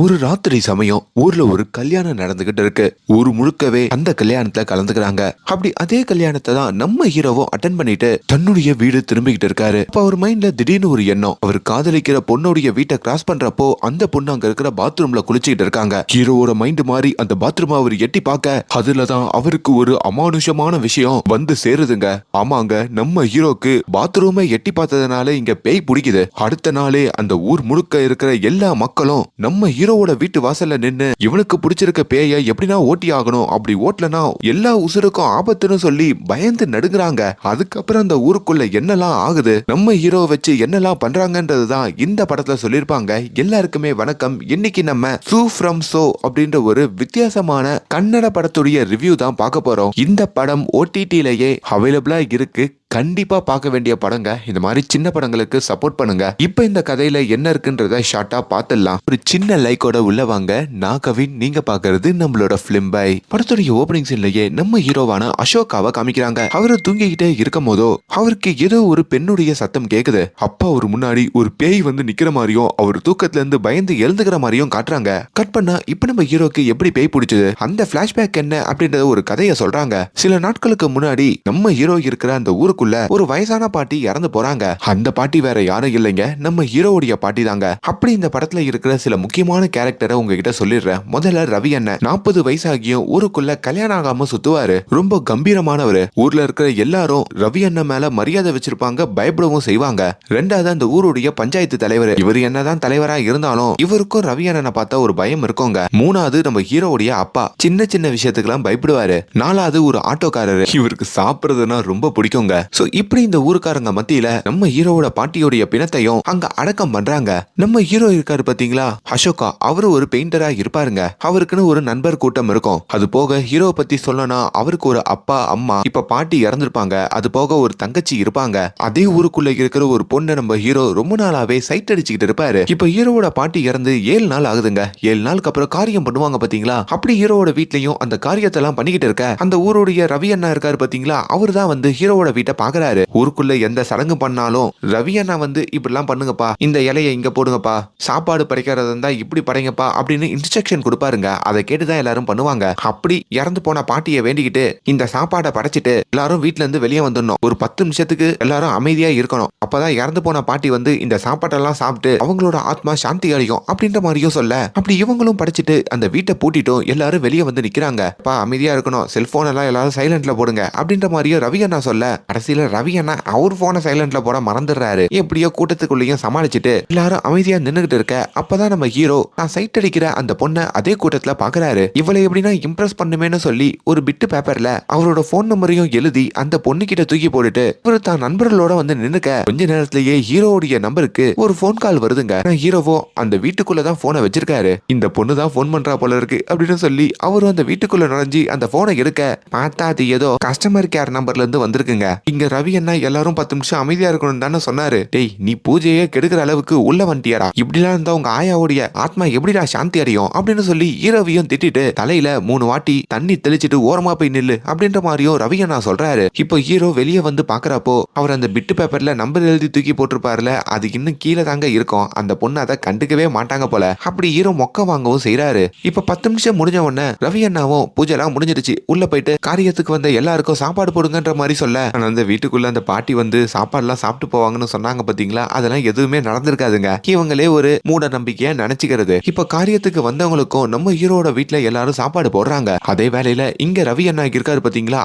ஒரு ராத்திரி சமயம் ஊர்ல ஒரு கல்யாணம் நடந்துகிட்டு இருக்கு. ஊர் முழுக்கவே அந்த கல்யாணத்துல கலந்துக்கிறாங்க. அப்படி அதே கல்யாணத்தை தான் நம்ம ஹீரோவும் அட்டன் பண்ணிட்டு தன்னுடைய வீடு திரும்பிக்கிட்டு இருக்காரு. அப்ப அவர் மைண்ட்ல திடீர்னு ஒரு எண்ணம். அவர் காதலிக்கிற பொண்ணுடைய வீட்டை கிராஸ் பண்றப்போ அந்த பொண்ணு அங்க இருக்கிற பாத்ரூம்ல குளிச்சுக்கிட்டு இருக்காங்க. ஹீரோவோட மைண்ட் மாறி அந்த பாத்ரூம் அவர் எட்டி பார்க்க அதுலதான் அவருக்கு ஒரு அமானுஷமான விஷயம் வந்து சேருதுங்க. ஆமாங்க, நம்ம ஹீரோக்கு பாத்ரூமை எட்டி பார்த்ததுனால இங்க பேய் பிடிக்குது. அடுத்த நாளே அந்த ஊர் முழுக்க இருக்கிற எல்லா மக்களும் நம்ம ஹீரோவோட வீட்டு வாசல்ல நின்னு இவனுக்கு பிடிச்சிருக்க பேய எப்படின்னா ஓட்டி ஆகணும், அப்படி ஓட்டலனா எல்லா உசுருக்கும் ஆபத்துன்னு சொல்லி பயந்து நடுங்குறாங்க. அதுக்கப்புறம் அந்த ஊருக்குள்ள என்னெல்லாம் ஆகுது, நம்ம ஹீரோ வச்சு என்னெல்லாம் பண்றாங்கன்றதுதான் இந்த படத்துல சொல்லிருப்பாங்க. எல்லாருக்குமே வணக்கம். இன்னைக்கு நம்ம சூ ஃப்ரம் சோ அப்படின்ற ஒரு வித்தியாசமான கன்னட படத்துடைய ரிவ்யூ தான் பார்க்க போறோம். இந்த படம் OTT-லயே அவைலபிளா இருக்கு. கண்டிப்பா பார்க்க வேண்டிய படங்க. இந்த மாதிரி சின்ன படங்களுக்கு சப்போர்ட் பண்ணுங்க. இப்ப இந்த கதையில என்ன இருக்குன்றத ஷார்ட்டா பார்த்துடலாம். ஒரு சின்ன லைக்கோட உள்ள வாங்க. நான் கவின், நீங்க பாக்குறது நம்மளோட பிலிம் பை. படத்துடைய ஓபனிங் சீன்லயே நம்ம ஹீரோவான அசோகாவை காமிக்கிறாங்க. அவரு தூங்கிக்கிட்டே இருக்கும் போதோ அவருக்கு ஏதோ ஒரு பெண்ணுடைய சத்தம் கேக்குது. அப்பா ஒரு முன்னாடி ஒரு பேய் வந்து நிக்கிற மாதிரியும் அவர் தூக்கத்துல இருந்து பயந்து எழுந்துக்கிற மாதிரியும் காட்டுறாங்க. கட் பண்ணா இப்ப நம்ம ஹீரோக்கு எப்படி பேய் பிடிச்சது, அந்த பிளாஷ்பேக் என்ன அப்படின்றத ஒரு கதையை சொல்றாங்க. சில நாட்களுக்கு முன்னாடி நம்ம ஹீரோ இருக்கிற அந்த ஊருக்கு ஒரு வயசான பாட்டி இறந்து போறாங்க. அந்த பாட்டி வேற யாரும் இல்லைங்க, நம்ம ஹீரோவுடைய பாட்டி தாங்க. அப்படி இந்த படத்துல இருக்கிற சில முக்கியமான கேரக்டரை உங்ககிட்ட சொல்லிடுறேன். முதல்ல ரவி அண்ணன் 40 வயசாகியும் ஊருக்குள்ள கல்யாணம் ஆகாம சுத்துவாரு. ரொம்ப கம்பீரமானவரு. ஊர்ல இருக்கிற எல்லாரும் ரவி அண்ணன் மேல மரியாதை வச்சிருப்பாங்க, பயப்படவும் செய்வாங்க. ரெண்டாவது அந்த ஊருடைய பஞ்சாயத்து தலைவர். இவர் என்னதான் தலைவரா இருந்தாலும் இவருக்கும் ரவி அண்ணனை பார்த்தா ஒரு பயம் இருக்குங்க. மூணாவது நம்ம ஹீரோவுடைய அப்பா. சின்ன சின்ன விஷயத்துக்கெல்லாம் பயப்படுவாரு. நாலாவது ஒரு ஆட்டோக்காரரு. இவருக்கு சாப்பிடுறதுன்னா ரொம்ப பிடிக்குங்க. சோ இப்படி இந்த ஊருக்காரங்க மத்தியில நம்ம ஹீரோவோட பாட்டியோடைய பிணத்தையும் அங்க அடக்கம் பண்றாங்க. நம்ம ஹீரோ இருக்காரு பாத்தீங்களா, அசோகா. அவரு ஒரு பெயிண்டரா இருப்பாருங்க. அவருக்குன்னு ஒரு நண்பர் கூட்டம் இருக்கும். அது போக ஹீரோ பத்தி சொல்லனா அவருக்கு ஒரு அப்பா அம்மா, இப்ப பாட்டி இறந்திருப்பாங்க. அது போக ஒரு தங்கச்சி இருப்பாங்க. அதே ஊருக்குள்ள இருக்கிற ஒரு பொண்ணு நம்ம ஹீரோ ரொம்ப நாளாவே சைட் அடிச்சுக்கிட்டு இருப்பாரு. இப்ப ஹீரோவோட பாட்டி இறந்து 7 நாள் ஆகுதுங்க. 7 நாளுக்கு அப்புறம் காரியம் பண்ணுவாங்க பாத்தீங்களா. அப்படி ஹீரோவோட வீட்லயும் அந்த காரியத்தை எல்லாம் பண்ணிக்கிட்டு இருக்க அந்த ஊருடைய ரவி அண்ணா இருக்காரு பாத்தீங்களா, அவர் தான் வந்து ஹீரோவோட வீட்டை பாக்குறாரு. ஊருக்குள்ள எந்த சடங்கு பண்ணாலும் ரவி அண்ணா வந்து இப்படிலாம் பண்ணுங்கப்பா, இந்த இலையை இங்க போடுங்கப்பா, சாப்பாடு படைக்கிறதா இருந்தா இப்படி படைங்கப்பா அப்படின்னு இன்ஸ்ட்ரக்ஷன் கொடுப்பாருங்க. அதை கேட்டுதான் எல்லாரும் பண்ணுவாங்க. அப்படி இறந்து போன பாட்டியை வேண்டிக்கிட்டு இந்த சாப்பாடை படைச்சிட்டு எல்லாரும் வீட்டுல இருந்து வெளியே வந்துடணும். ஒரு 10 நிமிஷத்துக்கு எல்லாரும் அமைதியா இருக்கணும். அப்பதான் இறந்து போன பாட்டி வந்து இந்த சாப்பாட்டெல்லாம் சாப்பிட்டு அவங்களோட ஆத்மா சாந்தி அடையும் அப்படின்ற மாதிரியும் சொல்ல, அப்படி இவங்களும் படைச்சிட்டு அந்த வீட்டை பூட்டிட்டும் எல்லாரும் வெளியே வந்து நிக்கிறாங்க. அப்பா அமைதியா இருக்கணும், செல்போன் எல்லாம் எல்லாரும் சைலண்ட்ல போடுங்க அப்படின்ற மாதிரியும் ரவி அண்ணா சொல்ல, கடைசியில ரவி அண்ணா அவர் போன சைலண்ட்ல போட மறந்துடுறாரு. எப்படியோ கூட்டத்துக்குள்ளேயும் சமாளிச்சுட்டு எல்லாரும் அமைதியா நின்னுகிட்டு இருக்க, அப்பதான் நம்ம ஹீரோ நான் சைட் அடிக்கிற அந்த பொண்ணை அதே கூட்டத்துல பாக்குறாரு. இவளை எப்படின்னா இம்ப்ரெஸ் பண்ணுமேன்னு சொல்லி ஒரு பிட்டு பேப்பர்ல அவரோட போன் நம்பரையும் எழுதி அந்த பொண்ணு கிட்ட தூக்கி போட்டுட்டு இவரு தான் நண்பர்களோட வந்து நின்னுக்க, கொஞ்ச நேரத்திலேயே ஹீரோவுடைய நம்பருக்கு ஒரு போன் கால் வருதுங்க. ஹீரோவோ அந்த வீட்டுக்குள்ளதான் போனை வச்சிருக்காரு. இந்த பொண்ணு தான் போன் பண்றா போல இருக்கு அப்படின்னு சொல்லி அவரும் அந்த வீட்டுக்குள்ள நுழைஞ்சி அந்த போனை எடுக்க பார்த்தா அது ஏதோ கஸ்டமர் கேர் நம்பர்ல இருந்து வந்திருக்குங்க. இங்க ரவி அண்ணா எல்லாரும் 10 நிமிஷம் அமைதியா இருக்கணும் தானே சொன்னாரு. டேய், நீ பூஜையே கெடுக்கிற அளவுக்கு உள்ள வந்துட்டியாடா, இப்படிலாம் இருந்தா உங்க ஆயாவுடைய ஆத்மா எப்படிடா சாந்தி அடையும் அப்படின்னு சொல்லி ஹீரோவையும் திட்டிட்டு தலையில 3 வாட்டி தண்ணி தெளிச்சிட்டு ஓரமா போய் நில்லு அப்படின்ற மாதிரியும் ரவி அண்ணா சொல்றாரு. இப்போ ஹீரோ வெளியே வந்து பாக்குறப்போ அவர் அந்த பிட்டு பேப்பர்ல நம்பர் எழுதி தூக்கி போட்டிருப்பாருல, அது இன்னும் கீழே தாங்க இருக்கும். அந்த பொண்ணு அதை கண்டுக்கவே மாட்டாங்க போல. அப்படி ஹீரோ மொக்க வாங்கவும் செய்யறாரு. இப்ப 10 நிமிஷம் முடிஞ்ச உடனே ரவி அண்ணாவும் பூஜை எல்லாம் முடிஞ்சிருச்சு, உள்ள போயிட்டு காரியத்துக்கு வந்த எல்லாருக்கும் சாப்பாடு போடுங்கன்ற மாதிரி சொல்ல, அந்த வீட்டுக்குள்ள அந்த பாட்டி வந்து சாப்பாடுலாம் சாப்பிட்டு போவாங்கன்னு சொன்னாங்க பாத்தீங்களா, அதெல்லாம் எதுவுமே நடந்திருக்காதுங்க. இவங்களே ஒரு மூட நம்பிக்கையா நினைச்சுக்கிறது. இப்ப காரியத்துக்கு வந்தவங்களுக்கும் நம்ம ஹீரோட வீட்டுல எல்லாரும் சாப்பாடு போடுறாங்க. அதே வேளையில இங்க ரவி அண்ணா இருக்காரு பாத்தீங்களா,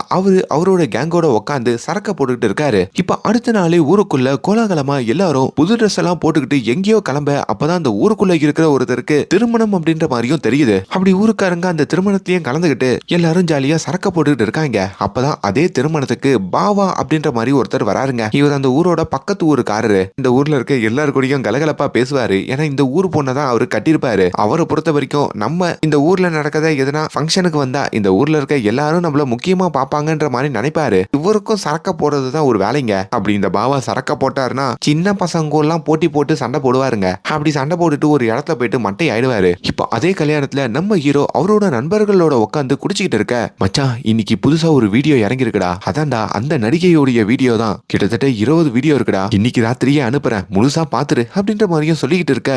அவரோட கேங்கோட உட்காந்து சரக்க போட்டுக்கிட்டு இருக்காரு. இப்ப அடுத்த நாளே ஊருக்குள்ள கோலாகலமா எல்லாரும் புது ட்ரெஸ் எல்லாம் போட்டுக்கிட்டு எங்கேயோ கிளம்ப, அப்பதான் அந்த ஊருக்குள்ள இருக்கிற ஒருத்தருக்கு திருமணம் அப்படின்ற மாதிரியும் தெரியுது. அப்படி ஊருக்காரங்க அந்த திருமணத்திலையும் கலந்துகிட்டு எல்லாரும் ஜாலியா சரக்க போட்டுக்கிட்டு இருக்காங்க. அப்பதான் அதே திருமணத்துக்கு பாவா அப்படின்ற மாதிரி ஒருத்தர் வராருங்க. இவர் அந்த ஊரோட பக்கத்து ஊருக்காரரு. இந்த ஊர்ல இருக்க எல்லாரு கூடயும் கலகலப்பா பேசுவாரு. ஏன்னா இந்த ஊர் பொண்ணதான் அவரு கட்டிருப்பாரு. அவரை பொறுத்த வரைக்கும் நம்ம இந்த ஊர்ல நடக்கத எதனா ஃபங்க்ஷனுக்கு வந்தா இந்த ஊர்ல இருக்க எல்லாரும் நம்மள முக்கியமா பாப்பாங்கன்ற மாதிரி நினைப்பாரு. இவருக்கும் சரக்க போடுறதுதான் ஒரு வேலைங்க. அப்படி இந்த பாவா சரக்க போட்டாருன்னா சின்ன பசங்க எல்லாம் போட்டி போட்டு சண்டை போடுவாருங்க. அப்படி சண்டை போட்டுட்டு ஒரு இடத்துல போயிட்டு மட்டை ஆயிடுவாரு. இப்ப அதே கல்யாணத்துல நம்ம ஹீரோ அவரோட நண்பர்களோட உட்காந்து குடிச்சுக்கிட்டு இருக்க, மச்சான் இன்னைக்கு புதுசா ஒரு வீடியோ இறங்கி இருக்குடா, அதான்டா அந்த நடிகையோடைய வீடியோ தான், கிட்டத்தட்ட 20 வீடியோ இருக்குடா, இன்னைக்கு ராத்திரியே அனுப்புறேன், முழுசா பாத்துரு அப்படின்ற மாதிரியும் சொல்லிக்கிட்டு இருக்க,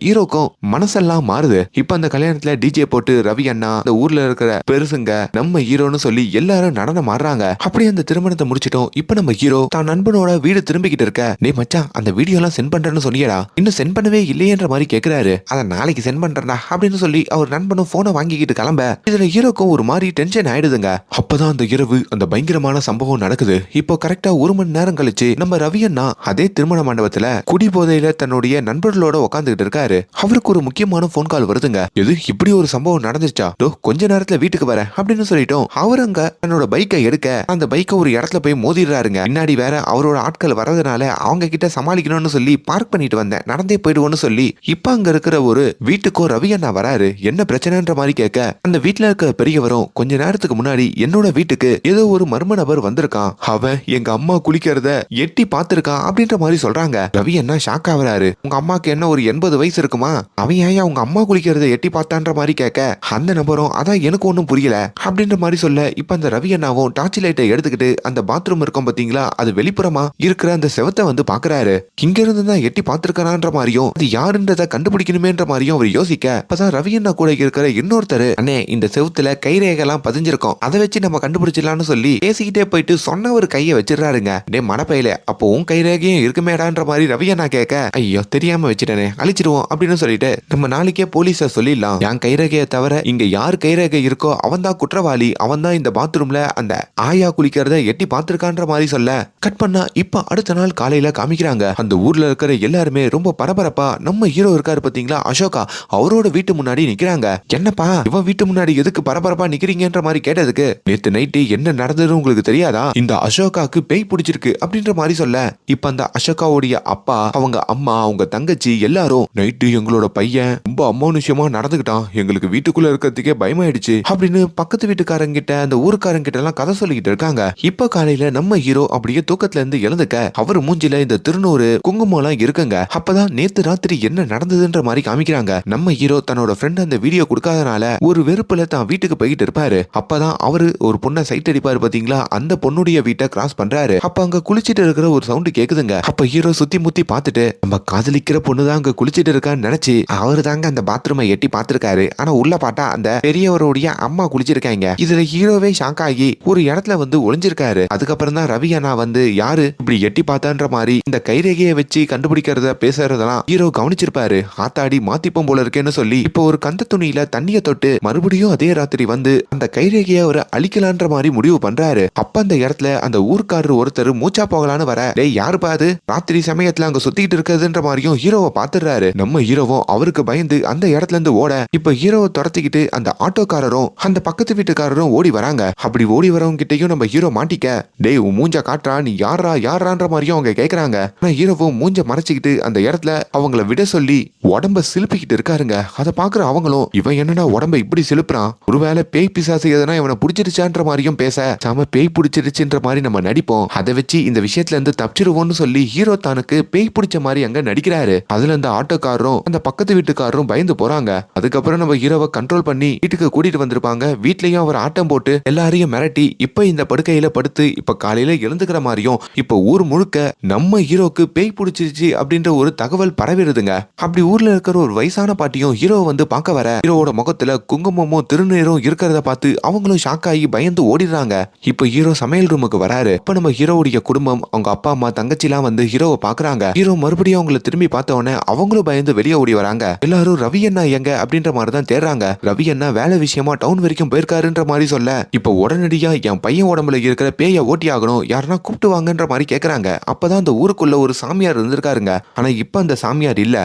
ஹீரோக்கும் மனசெல்லாம் மாறுது. இப்ப அந்த கல்யாணத்துல டிஜே போட்டு ரவி அண்ணா, அந்த ஊர்ல இருக்கிற பெருசுங்க, நம்ம ஹீரோன்னு சொல்லி எல்லாரும் நடனம் ஆடுறாங்க. அப்படியே அந்த திருமணத்தை முடிச்சிட்டோம். இப்ப நம்ம ஹீரோ தான் நண்பனோட வீடு திரும்பிக்கிட்டு இருக்க, டேய் மச்சான் அந்த வீடியோ எல்லாம் சென்ட் பண்றேன்னு சொன்னியடா, இன்னும் சென்ட் பண்ணவே இல்லையேன்ற மாதிரி கேக்குறாரு. அத நாளைக்கு சென்ட் பண்றேன்டா அப்படின்னு சொல்லி அவர் நண்பனும் போனை வாங்கிக்கிட்டு கிளம்ப, இதுல ஹீரோக்கும் ஒரு மாதிரி டென்ஷன் ஆயிடுதுங்க. அப்பதான் அந்த இரவு அந்த பயங்கரமான சம்பவம் நடக்குது. இப்போ கரெக்டா 1 மணி நேரம் கழிச்சு நம்ம ரவி அண்ணா அதே திருமண மண்டபத்துல குடி போதையில தன்னுடைய நண்பர்களோட உட்காந்துக்கிட்டு இருக்காரு. அவருக்கு ஒரு முக்கியமான போன் கால் வருதுங்க. எது இப்படி ஒரு சம்பவம் நடந்துச்சா, கொஞ்ச நேரத்துல வீட்டுக்கு வர அப்படின்னு சொல்லிட்டோம். அவர் அங்க தன்னோட பைக்கை எடுக்க அந்த பைக்கை ஒரு இடத்துல போய் மோதிடுறாருங்க. பின்னாடி வேற அவரோட ஆட்கள் வரதுனால அவங்க கிட்ட சமாளிக்கணும்னு சொல்லி பார்க் பண்ணிட்டு வந்தேன், நடந்தே போயிடுவோம்னு சொல்லி இப்ப அங்க இருக்கிற ஒரு வீட்டுக்கோ ரவி அண்ணா வராரு. என்ன பிரச்சனைன்ற மாதிரி கேட்க, அந்த வீட்டுல இருக்க பெரியவரும் கொஞ்ச நேரத்துக்கு முன்னாடி என்னோட வீட்டுக்கு ஏதோ ஒரு மர்ம நபர் வந்திருக்கான், அவன் எங்க அம்மா குளிக்கிறத எட்டி பார்த்திருக்கான் அப்படின்ற மாதிரி சொல்றாங்க. ரவி அண்ணா ஷாக் ஆகுறாரு. உங்க அம்மாக்கு என்ன ஒரு 80 வயசு இருக்குமா, அவன் ஏன் உங்க அம்மா குளிக்கிறத எட்டி பார்த்தான்ற மாதிரி கேட்க, அந்த நபரும் அதான் எனக்கு ஒன்னும் புரியல அப்படின்ற மாதிரி சொல்ல, இப்ப அந்த ரவி அண்ணாவும் டார்ச் லைட்டை எடுத்துக்கிட்டு அந்த பாத்ரூம் இருக்கும் பாத்தீங்களா, அது வெளிப்புறமா இருக்கிற அந்த செவத்தை வந்து பாக்குறாரு. இங்க இருந்து தான் எட்டி பார்த்திருக்கான்ற மாதிரியும் அது யாருன்றத கண்டுபிடிக்கணுமேன்ற மாதிரியும் அவர் யோசிக்க, அப்பதான் ரவி அண்ணா கூட இருக்கிற இன்னொருத்தரு, அண்ணே இந்த செவத்துல கைரேகெல்லாம் பதிஞ்சிருக்கும், அதை வச்சு நம்ம கண்டுபிடிச்சிடலாம்னு சொல்லி பேசிக்கிட்டே போயிட்டு சொன்ன ஒரு கையை வச்சிடறாருங்க. டே மனப்பையில அப்போ உன் கைரேகையும் இருக்குமேடான்ற மாதிரி ரவி அண்ணா கேட்க, ஐயோ தெரியாம வச்சுட்டேனே அழிச்சிருவோம் அப்படின்னு சொல்லிட்டு, நம்ம நாளைக்கே போலீஸ சொல்லிடலாம், என் கைரேகையை தவிர இங்க யார் கைரேகை இருக்கோ அவன் தான் குற்றவாளி, அவன் தான் இந்த பாத்ரூம்ல அந்த ஆயா குளிக்கிறத எட்டி பார்த்திருக்கான்ற மாதிரி சொல்ல கட் பண்ணா, இப்ப அடுத்த நாள் காலையில காமிக்கிறாங்க. அந்த ஊர்ல இருக்கிற எல்லாருமே ரொம்ப பரபரப்பா நம்ம ஹீரோ இருக்காரு பாத்தீங்களா அசோகா, அவரோட வீட்டு முன்னாடி நிக்கிறாங்க. என்னப்பா இவன் வீட்டு முன்னாடி எதுக்கு பரபரப்பா நிக்கிறீங்கன்ற மாதிரி கேட்டதுக்கு, நேத்து நைட்டு என்ன நடந்தது உங்களுக்கு தெரியாதா, இந்த அசோகாக்கு பேய் பிடிச்சிருக்கு அப்படின்ற மாதிரி சொல்ல, இப்ப அந்த அசோகாவுடைய அப்பா, அவங்க அம்மா, அவங்க தங்கச்சி எல்லாரும், நைட்டு எங்களோட பையன் ரொம்ப அமானுஷ்யமா நடந்துகிட்டான், எங்களுக்கு வீட்டுக்குள்ள இருக்கிறதுக்கே பயமாயிடுச்சு அப்படின்னு பக்கத்து வீட்டுக்காரங்கிட்ட அந்த ஊருக்காரங்கிட்ட எல்லாம் கதை சொல்லிக்கிட்டு இருக்காங்க. இப்ப காலையில நம்ம ஹீரோ அப்படியே தூக்கத்துல இருந்து எழுந்துக்க, அவர் மூஞ்சில இந்த திருநூறு குங்குமம் எல்லாம் இருக்குங்க. அப்பதான் நேத்து ராத்திரி என்ன நடந்ததுன்ற மாதிரி காமிக்கிறாங்க. நம்ம ஹீரோ தன்னோட ஃப்ரெண்ட் அந்த வீடியோ கொடுக்காதனால ஒரு வெறுப்புல தான் வீட்டுக்கு போயிட்டு இருப்பாரு. அப்பதான் அவரு ஒரு பொண்ணை சைட் அடிப்பாரு பாத்தீங்களா, அந்த பொண்ணுடைய வீட்டை கிராஸ் பண்றாரு. அப்ப அங்க குளிச்சிட்டு இருக்கிற ஒரு சவுண்ட் கேக்குதுங்க. அப்ப ஹீரோ சுத்தி முத்தி பாத்துட்டு, நம்ம காதலிக்கிற பொண்ணுதான் அங்க குளிச்சிட்டு இருக்கான்னு நினைச்சு அவரு தாங்க அந்த பாத்ரூமை எட்டி பார்த்திருக்காரு. ஆனா உள்ள பார்த்தா அந்த பெரியவருடைய அம்மா குளிச்சிருக்காங்க. இதுல ஹீரோவே ஷாக் ஆகி ஒரு இடத்துல வந்து ஒளிஞ்சிருக்காரு. அதுக்கப்புறம் தான் ரவி அண்ணா வந்து யாரு இப்படி எட்டி பார்த்தான்ற மாதிரி இந்த கைரேகையை வச்சு கண்டுபிடிக்கிறத பேசுறதெல்லாம் ஹீரோ கவனிச்சிருப்பாரு. ஆத்தாடி மாத்திப்போம் போல இருக்கேன்னு சொல்லி இப்ப ஒரு கந்த துணியில தண்ணிய தொட்டு மறுபடியும் அதே ராத்திரி வந்து அந்த கைரேகையை ஒரு அழிக்கலான்ற மாதிரி முடிவு பண்றாரு. அப்ப அந்த இடத்துல அந்த ஊர்க்காரர் ஒருத்தர் மூச்சா போகலான்னு வர, டேய் யாரு பாது ராத்திரி சமயத்துல அங்க சுத்திட்டு இருக்கிறதுன்ற மாதிரியும் ஹீரோவை பாத்துறாரு. நம்ம ஹீரோவும் அவருக்கு பயந்து அந்த இடத்துல இருந்து ஓட, இப்ப ஹீரோவை துரத்திக்கிட்டு அந்த ஆட்டோக்காரரும் அந்த பக்கத்து வீட்டுக்காரரும் ஓடி வராங்க. அப்படி ஓடி வரவங்க கிட்டையும் நம்ம ஹீரோ மாட்டிக்க, டேய் உன் மூஞ்ச காட்டுறா, நீ யாரான்ற மாதிரியும் அவங்க கேக்குறாங்க. ஆனா ஹீரோவும் மூஞ்ச மறைச்சிக்கிட்டு அந்த இடத்துல அவங்கள விட சொல்லி உடம்ப சிலுப்பிக்கிட்டு இருக்காருங்க. அதை பாக்குற அவங்களும், இவன் என்னடா உடம்ப இப்படி சிலுப்புறான், ஒருவேளை பேய் பிசாசு எதனா இவனை பிடிச்சிருச்சான்ற மாதிரியும் பேச, சாம பேய் பிடிச்சிருச்சுன்ற மாதிரி நம்ம நடிப்போம், அதை வச்சு இந்த விஷயத்துல இருந்து தப்பிச்சிருவோம்னு சொல்லி ஹீரோ தானுக்கு பேய் பிடிச்ச மாதிரி அங்க நடிக்கிறாரு. அதுல அந்த ஆட்டோக்காரரும் அந்த பக்கத்து வீட்டுக்காரரும் பயந்து போறாங்க. அதுக்கப்புறம் நம்ம ஹீரோவை கண்ட்ரோல் பண்ணி வீட்டுக்கு கூட்டிட்டு வந்திருப்பாங்க. வீட்லயும் அவர் ஆட்டம் போட்டு எல்லாரையும் மிரட்டி இப்ப இந்த படுக்கையில படுத்து இப்ப காலையில எழுந்துக்கிற மாதிரியும் இப்ப ஊர் முழுக்க நம்ம ஹீரோக்கு பேய் பிடிச்சிருச்சு அப்படின்ற ஒரு தகவல் பரவிடுதுங்க. அப்படி ஊர்ல இருக்கிற ஒரு வயசான பாட்டியும் ஹீரோ வந்து பார்க்க வர, ஹீரோவோட முகத்துல குங்குமமும் திருநீரும் இருக்கிறத பார்த்து அவங்களும் ஷாக் ஆகி பயந்து ஓடிடுறாங்க. இப்ப ஹீரோ சமையல் ரூமுக்கு வராரு. இப்ப நம்ம ஹீரோவுடைய குடும்பம், அவங்க அப்பா அம்மா தங்கச்சி எல்லாம் வந்து ஹீரோவை பாக்குறாங்க. ஹீரோ மறுபடியும் அவங்களை திரும்பி பார்த்த உடனே அவங்களும் பயந்து வெளியே ஓடி வராங்க. எல்லாரும் ரவி அண்ணா எங்க அப்படின்ற மாதிரி தான் தேடுறாங்க. ரவி அண்ணா வேலை விஷயமா டவுன் வரைக்கும் போயிருக்காருன்ற மாதிரி சொல்ல, இப்ப உடனடியா என் பையன் உடம்புல இருக்கிற பேய ஓட்டி ஆகணும், யாருன்னா கூப்பிட்டு வாங்கன்ற மாதிரி கேக்குறாங்க. அப்பதான் அந்த ஊருக்குள்ள ஒரு சாமியார் இருந்திருக்காருங்க. ஆனா இப்ப அந்த சாமியார் இல்ல,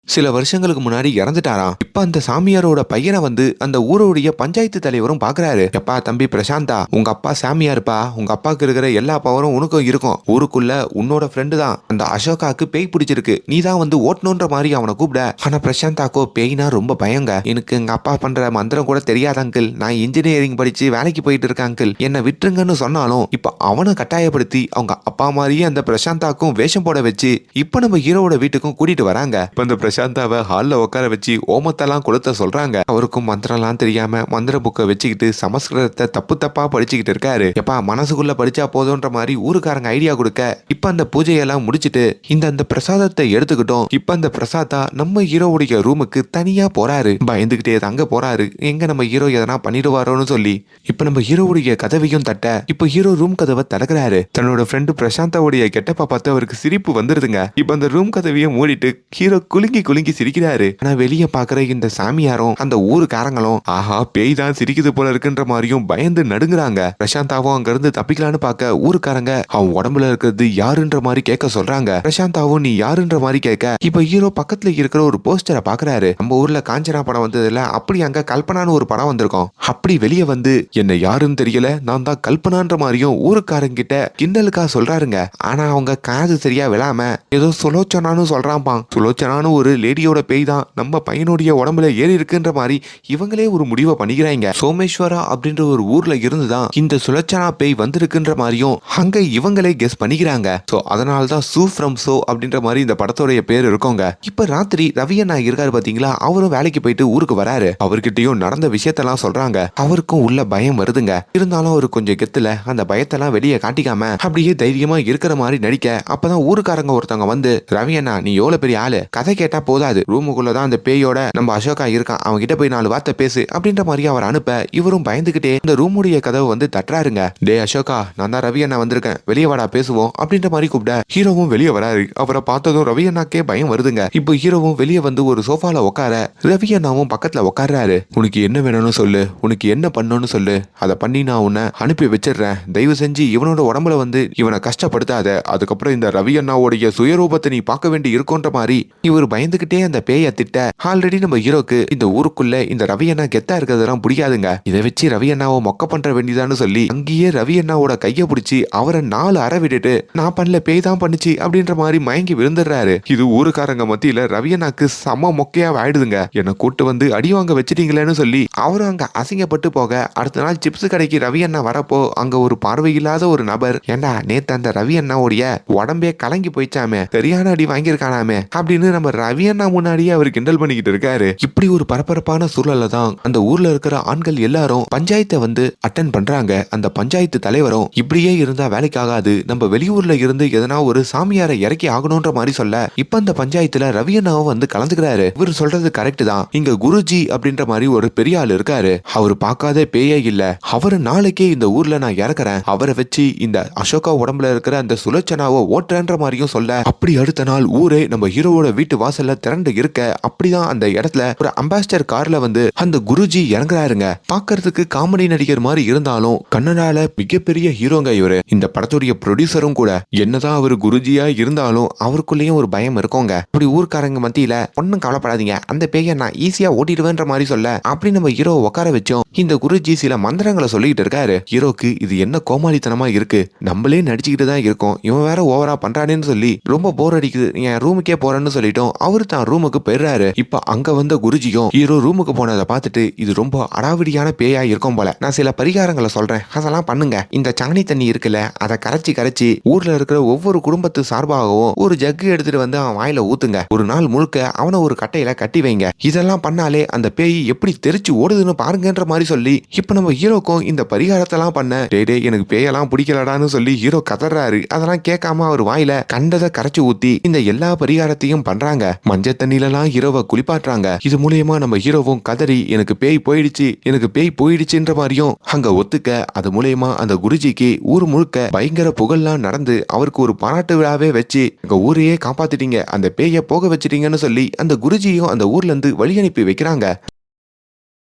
சில வருஷங்களுக்கு முன்னாடி இறந்துட்டாராம். இப்ப அந்த சாமியாரோட பையனை வந்து அந்த ஊருடைய பஞ்சாயத்து தலைவரும் பாக்குறாரு. எப்பா தம்பி பிரசாந்தா, உங்க அப்பா சாமியாருப்பா, உங்க அப்பாக்கு இருக்கிற எல்லா பவரும் உனக்கும் இருக்கும், ஊருக்குள்ள உன்னோட ஃப்ரெண்டு தான் அந்த அசோகாக்கு பேய் பிடிச்சிருக்கு, நீ தான் வந்து ஓட்டணுன்ற மாதிரி அவனை கூப்பிட. ஆனா பிரசாந்தாக்கோ பேய்னா ரொம்ப பயங்க, எனக்கு எங்க அப்பா பண்ற மந்திரம் கூட தெரியாத அங்கிள், நான் இன்ஜினியரிங் படிச்சு வேலைக்கு போயிட்டு இருக்கேன் அங்கிள், என்ன விட்டுருங்கன்னு சொன்னாலும் இப்ப அவனை கட்டாயப்படுத்தி அவங்க அப்பா மாதிரியே அந்த பிரசாந்தாக்கும் வேஷம் போட வச்சு இப்ப நம்ம ஹீரோவோட வீட்டுக்கும் கூட்டிட்டு வராங்க. இப்ப அந்த பிரசாந்தாவை ஹால்ல உட்கார வச்சு ஓமத்தெல்லாம் கொளுத்த சொல்றாங்க. அவருக்கும் மந்திரம்லாம் தெரியாம மந்திர புக்கை வச்சுக்கிட்டு சமஸ்கிருதத்தை தப்பு தப்பா படிச்சுக்கிட்டு இருக்காரு. எப்பா மனசுக்குள்ள படிச்சா போதும்ன்ற மாதிரி ஊருக்காரங்க ஐடியா கொடுக்க இப்ப அந்த பூஜையெல்லாம் முடிச்சிட்டு அந்த பிரசாதத்தை எடுத்துக்கிட்டோம். இப்ப அந்த பிரசாதா நம்ம ஹீரோவுடைய ரூமுக்கு தனியா போறாரு. பயந்துகிட்டே தாங்க போறாரு, எங்க நம்ம ஹீரோ எதனா பண்ணிடுவாரோன்னு சொல்லி. இப்ப நம்ம ஹீரோவுடைய கதவையும் தட்ட இப்ப ஹீரோ ரூம் கதவை திறக்கிறாரு. தன்னோட ஃப்ரெண்டு பிரசாந்தாவுடைய கெட்டப்பா பார்த்து அவருக்கு சிரிப்பு வந்துருதுங்க. இப்ப அந்த ரூம் கதவையை மூடிட்டு ஹீரோ குலுங்கி குலுங்கி சிரிக்கிறாரு. ஆனா வெளியே பாக்குற இந்த சாமியாரும் அந்த ஊருக்காரங்களும் ஆஹா பேய் தான் சிரிக்குது போல இருக்குன்ற மாதிரியும் பயந்து நடுங்குறாங்க. பிரசாந்தாவும் அங்க இருந்து தப்பிக்கலான்னு பார்க்க ஊருக்காரங்க அவன் உடம்புல இருக்கிறது யாருன்ற மாதிரி கேட்க சொல்றாங்க. பிரசாந்தாவும் நீ யாருன்ற மாதிரி கேட்க இப்ப ஹீரோ பக்கத்துல இருக்கிற ஒரு போஸ்டரை பாக்குறாரு. நம்ம ஊர்ல காஞ்சனா படம் வந்ததுல அப்படி அங்க கல்பனான்னு ஒரு படம் வந்திருக்கும். அப்படி வெளியே வந்து என்ன யாருன்னு தெரியல, நான் தான் கல்பனான்ற மாதிரியும் ஊருக்காரங்க கிட்ட கிண்டலுக்கா சொல்றாருங்க. ஆனா அவங்க காது சரியா விழாம ஏதோ சுலோச்சனான்னு சொல்றான்பான். சுலோச்சனான்னு ஒரு லேடியோட பேய் தான் நம்ம பையனுடைய உடம்புல ஏறி இருக்குன்ற மாதிரி இவங்களே ஒரு முடிவை பண்ணிக்கிறாங்க. சோமேஸ்வரா அப்படின்ற ஒரு ஊர்ல இருந்துதான் இந்த சுலோச்சனா பேய் வந்திருக்குன்ற மாதிரியும் அங்க இவங்களே கெஸ் பண்ணிக்கிறாங்க. சோ அதனாலதான் சூ ஃப்ரம் சோ அப்படின்ற மாதிரி இந்த படத்தோடைய பேர் இருக்குங்க. இப்ப ராத்திரி ரவி அண்ணா இருக்காரு பாத்தீங்களா, அவரும் வேலைக்கு போயிட்டு ஊருக்கு வராரு. அவர்கிட்டயும் நடந்த விஷயத்தெல்லாம் சொல்றாங்க. அவருக்கும் உள்ள பயம் வருதுங்க. இருந்தாலும் அவரு கொஞ்சம் கெத்துல அந்த பயத்தெல்லாம் வெளியே காட்டிக்காம அப்படியே தைரியமா இருக்கிற மாதிரி நடிக்க அப்பதான் ஊருக்காரங்க ஒருத்தவங்க வந்து ரவி அண்ணா நீ எவ்வளவு பெரிய ஆளு, கதை கேட்டா போதாது, ரூமுக்குள்ளதான் அந்த பேயோட நம்ம அசோகா இருக்கான், அவங்க கிட்ட போய் 4 வார்த்தை பேசு அப்படின்ற மாதிரி அவர் அனுப்ப இவரும் பயந்துகிட்டே இந்த ரூமுடைய கதவை வந்து தட்டுறாருங்க. டே அசோகா நான் தான் ரவி அண்ணா வந்திருக்கேன், வெளியே வாடா பேசுவோம் அப்படின்ற மாதிரி கூப்பிட ஹீரோவும் வெளியே வராரு. அவரை பார்த்ததும் ரவி அண்ணாக்கே பயம் வருதுங்க. இப்போ ஹீரோவும் வெளியே வந்து ஒரு சோஃபால உட்கார ரவி அண்ணாவும் பக்கத்துல உட்கார்றாரு. உனக்கு என்ன வேணும்னு சொல்லு, உனக்கு என்ன பண்ணணும்னு சொல்லு, அதை பண்ணி நான் உன்னை அனுப்பி வச்சிடுறேன், தயவு செஞ்சு இவனோட உடம்புல வந்து இவனை கஷ்டப்படுத்தாத, அதுக்கப்புறம் இந்த ரவி அண்ணாவுடைய சுயரூபத்தை நீ பார்க்க வேண்டி இருக்குன்ற மாதிரி இவர் பயந்துகிட்டே அந்த பேய திட்ட. ஆல்ரெடி நம்ம ஹீரோக்கு இந்த ஊருக்குள்ள இந்த ரவி அண்ணா கெத்தா இருக்கிறதெல்லாம் பிடிக்காதுங்க. இதை வச்சு ரவி அண்ணாவை மொக்க பண்ற வேண்டியதான்னு சொல்லி அங்கேயே ரவி அண்ணாவோட கைய பிடிச்சி அவரை 4 அறை விட்டுட்டு நான் பண்ணல பேய் தான் பண்ணுச்சு அப்படின்ற மாதிரி மயங்கி விழுந்துடுறாரு. இது ஊருக்காரங்க மத்தியில ரவி அண்ணாக்கு செம மொக்கையா ஆயிடுதுங்க. என்னை கூட்டு வந்து அடி வாங்க வச்சிட்டீங்களேன்னு சொல்லி அவரும் அங்க அசிங்கப்பட்டு போக அடுத்த நாள் சிப்ஸ் கடைக்கு ரவி அண்ணா வரப்போ அங்க ஒரு பார்வையில்லாத ஒரு நபர் ஏண்டா நேத்து அந்த ரவி அண்ணாவுடைய உடம்பே கலங்கி போயிச்சாமே, சரியான அடி வாங்கியிருக்கானாமே அப்படின்னு நம்ம ரவி அண்ணா முன்னாடியே அவர் கிண்டல் பண்ணிக்கிட்டு இருக்காரு. இப்படி ஒரு பரபரப்பான சூழல்ல தான் அந்த ஊர்ல இருக்கிற ஆண்கள் எல்லாரும் பஞ்சாயத்தை வந்து அட்டன் பண்றாங்க. அந்த பஞ்சாயத்து தலைவரும் இப்படியே இருந்தா வேலைக்கு ஆகாது, நம்ம வெளியூர்ல இருந்து எதனா ஒரு சாமியாரை இறக்கி ஆகணும்ன்ற மாதிரி சொல்ல இப்ப அந்த பஞ்சாயத்துல ரவி அண்ணாவும் வந்து கலந்துக்கிறாரு. இவர் சொல்றது கரெக்ட் தான், இங்க குருஜி அப்படின்ற மாதிரி ஒரு பெரிய ஆள் இருக்காரு, அவரு பார்க்காத பேயே இல்ல, அவரு நாளைக்கே இந்த ஊர்ல நான் இறக்குறேன், அவரை வச்சு இந்த அசோகா உடம்புல இருக்கிற அந்த சுலோச்சனாவை ஓட்டுறன்ற மாதிரியும் சொல்ல அப்படி அடுத்த நாள் ஊரே நம்ம ஹீரோவோட வீட்டு வாசல்ல திரண்டு இருக்க அப்படிதான் அந்த இடத்துல ஒரு அம்பாசிடர் கார்ல வந்து அந்த குருஜி இறங்குறாருங்க. பாக்குறதுக்கு காமெடி நடிகர் மாதிரி இருந்தாலும் கன்னடால மிகப்பெரிய ஹீரோங்க இவரு. இந்த படத்துடைய ப்ரொடியூசரும் கூட. என்னதான் அவரு குருஜியா இருந்தாலும் அவருக்குள்ளேயும் ஒரு பயம் இருக்குங்க. அப்படி ஊர்க்காரங்க மத்தியில ஒன்னும் கவலைப்படாதீங்க, அந்த பேய நான் ஈஸியா ஓட்டிடுவேன்ற மாதிரி சொல்ல அப்படி நம்ம ஹீரோ உட்கார வச்சோம். இந்த குருஜி சில மந்திரங்களை சொல்லிட்டு இருக்காரு. ஹீரோக்கு இது என்ன கோமாளித்தனமா இருக்கு, நம்மளே நடிச்சுக்கிட்டு தான் இருக்கோம், இவன் வேற ஓவரா பண்றானேன்னு சொல்லி ரொம்ப போர் அடிக்குது, என் ரூமுக்கே போறேன்னு சொல்லிட்டோம். அவரு தான் ரூமுக்கு போயிடுறாரு. இப்ப அங்க வந்த குருஜியும் ஹீரோ ரூமுக்கு போனதை பார்த்துட்டு இது ரொம்ப அடாவடியான பேயா இருக்கும் போல, நான் சில பரிகாரங்களை சொல்றேன் அதெல்லாம் பண்ணுங்க, இந்த சாணி தண்ணி இருக்குல்ல அதை கரைச்சி கரைச்சி ஊர்ல இருக்கிற ஒவ்வொரு குடும்பத்து சார்பாகவும் ஒரு ஜக்கு எடுத்துட்டு வந்து அவன் வாயில ஊத்துங்க, ஒரு நாள் முழுக்க அவனை ஒரு கட்டையில கட்டி வைங்க, இதெல்லாம் பண்ணாலே அந்த பேய் எப்படி தெரிச்சு ஓடுதுன்னு பாருங்கன்ற மாதிரி சொல்லி இப்ப நம்ம ஹீரோக்கும் இந்த பரிகாரத்தெல்லாம் பண்ண டே எனக்கு பேயெல்லாம் பிடிக்கலடான்னு சொல்லி ஹீரோ கதறாரு. அதெல்லாம் கேட்காம அவர் வாயில கண்டதை கரைச்சு ஊத்தி இந்த எல்லா பரிகாரத்தையும் பண்றாங்க. மஞ்ச தண்ணில எல்லாம் ஹீரோவை குளிப்பாட்டுறாங்க. இது மூலியமா நம்ம ஹீரோவும் கதறி எனக்கு பேய் போயிடுச்சு எனக்கு பேய் போயிடுச்சுன்ற மாதிரியும் அங்க ஒத்துக்க அது மூலியமா அந்த குருஜிக்கு ஊர் முழுக்க பயங்கர புகழ்லாம் நடந்து அவருக்கு ஒரு பாராட்டு விழாவே வச்சு எங்க ஊரையே காப்பாத்திட்டீங்க, அந்த பேய போக வச்சிட்டீங்கன்னு சொல்லி அந்த குருஜியும் அந்த ஊர்ல இருந்து வழி அனுப்பி வைக்கிறாங்க.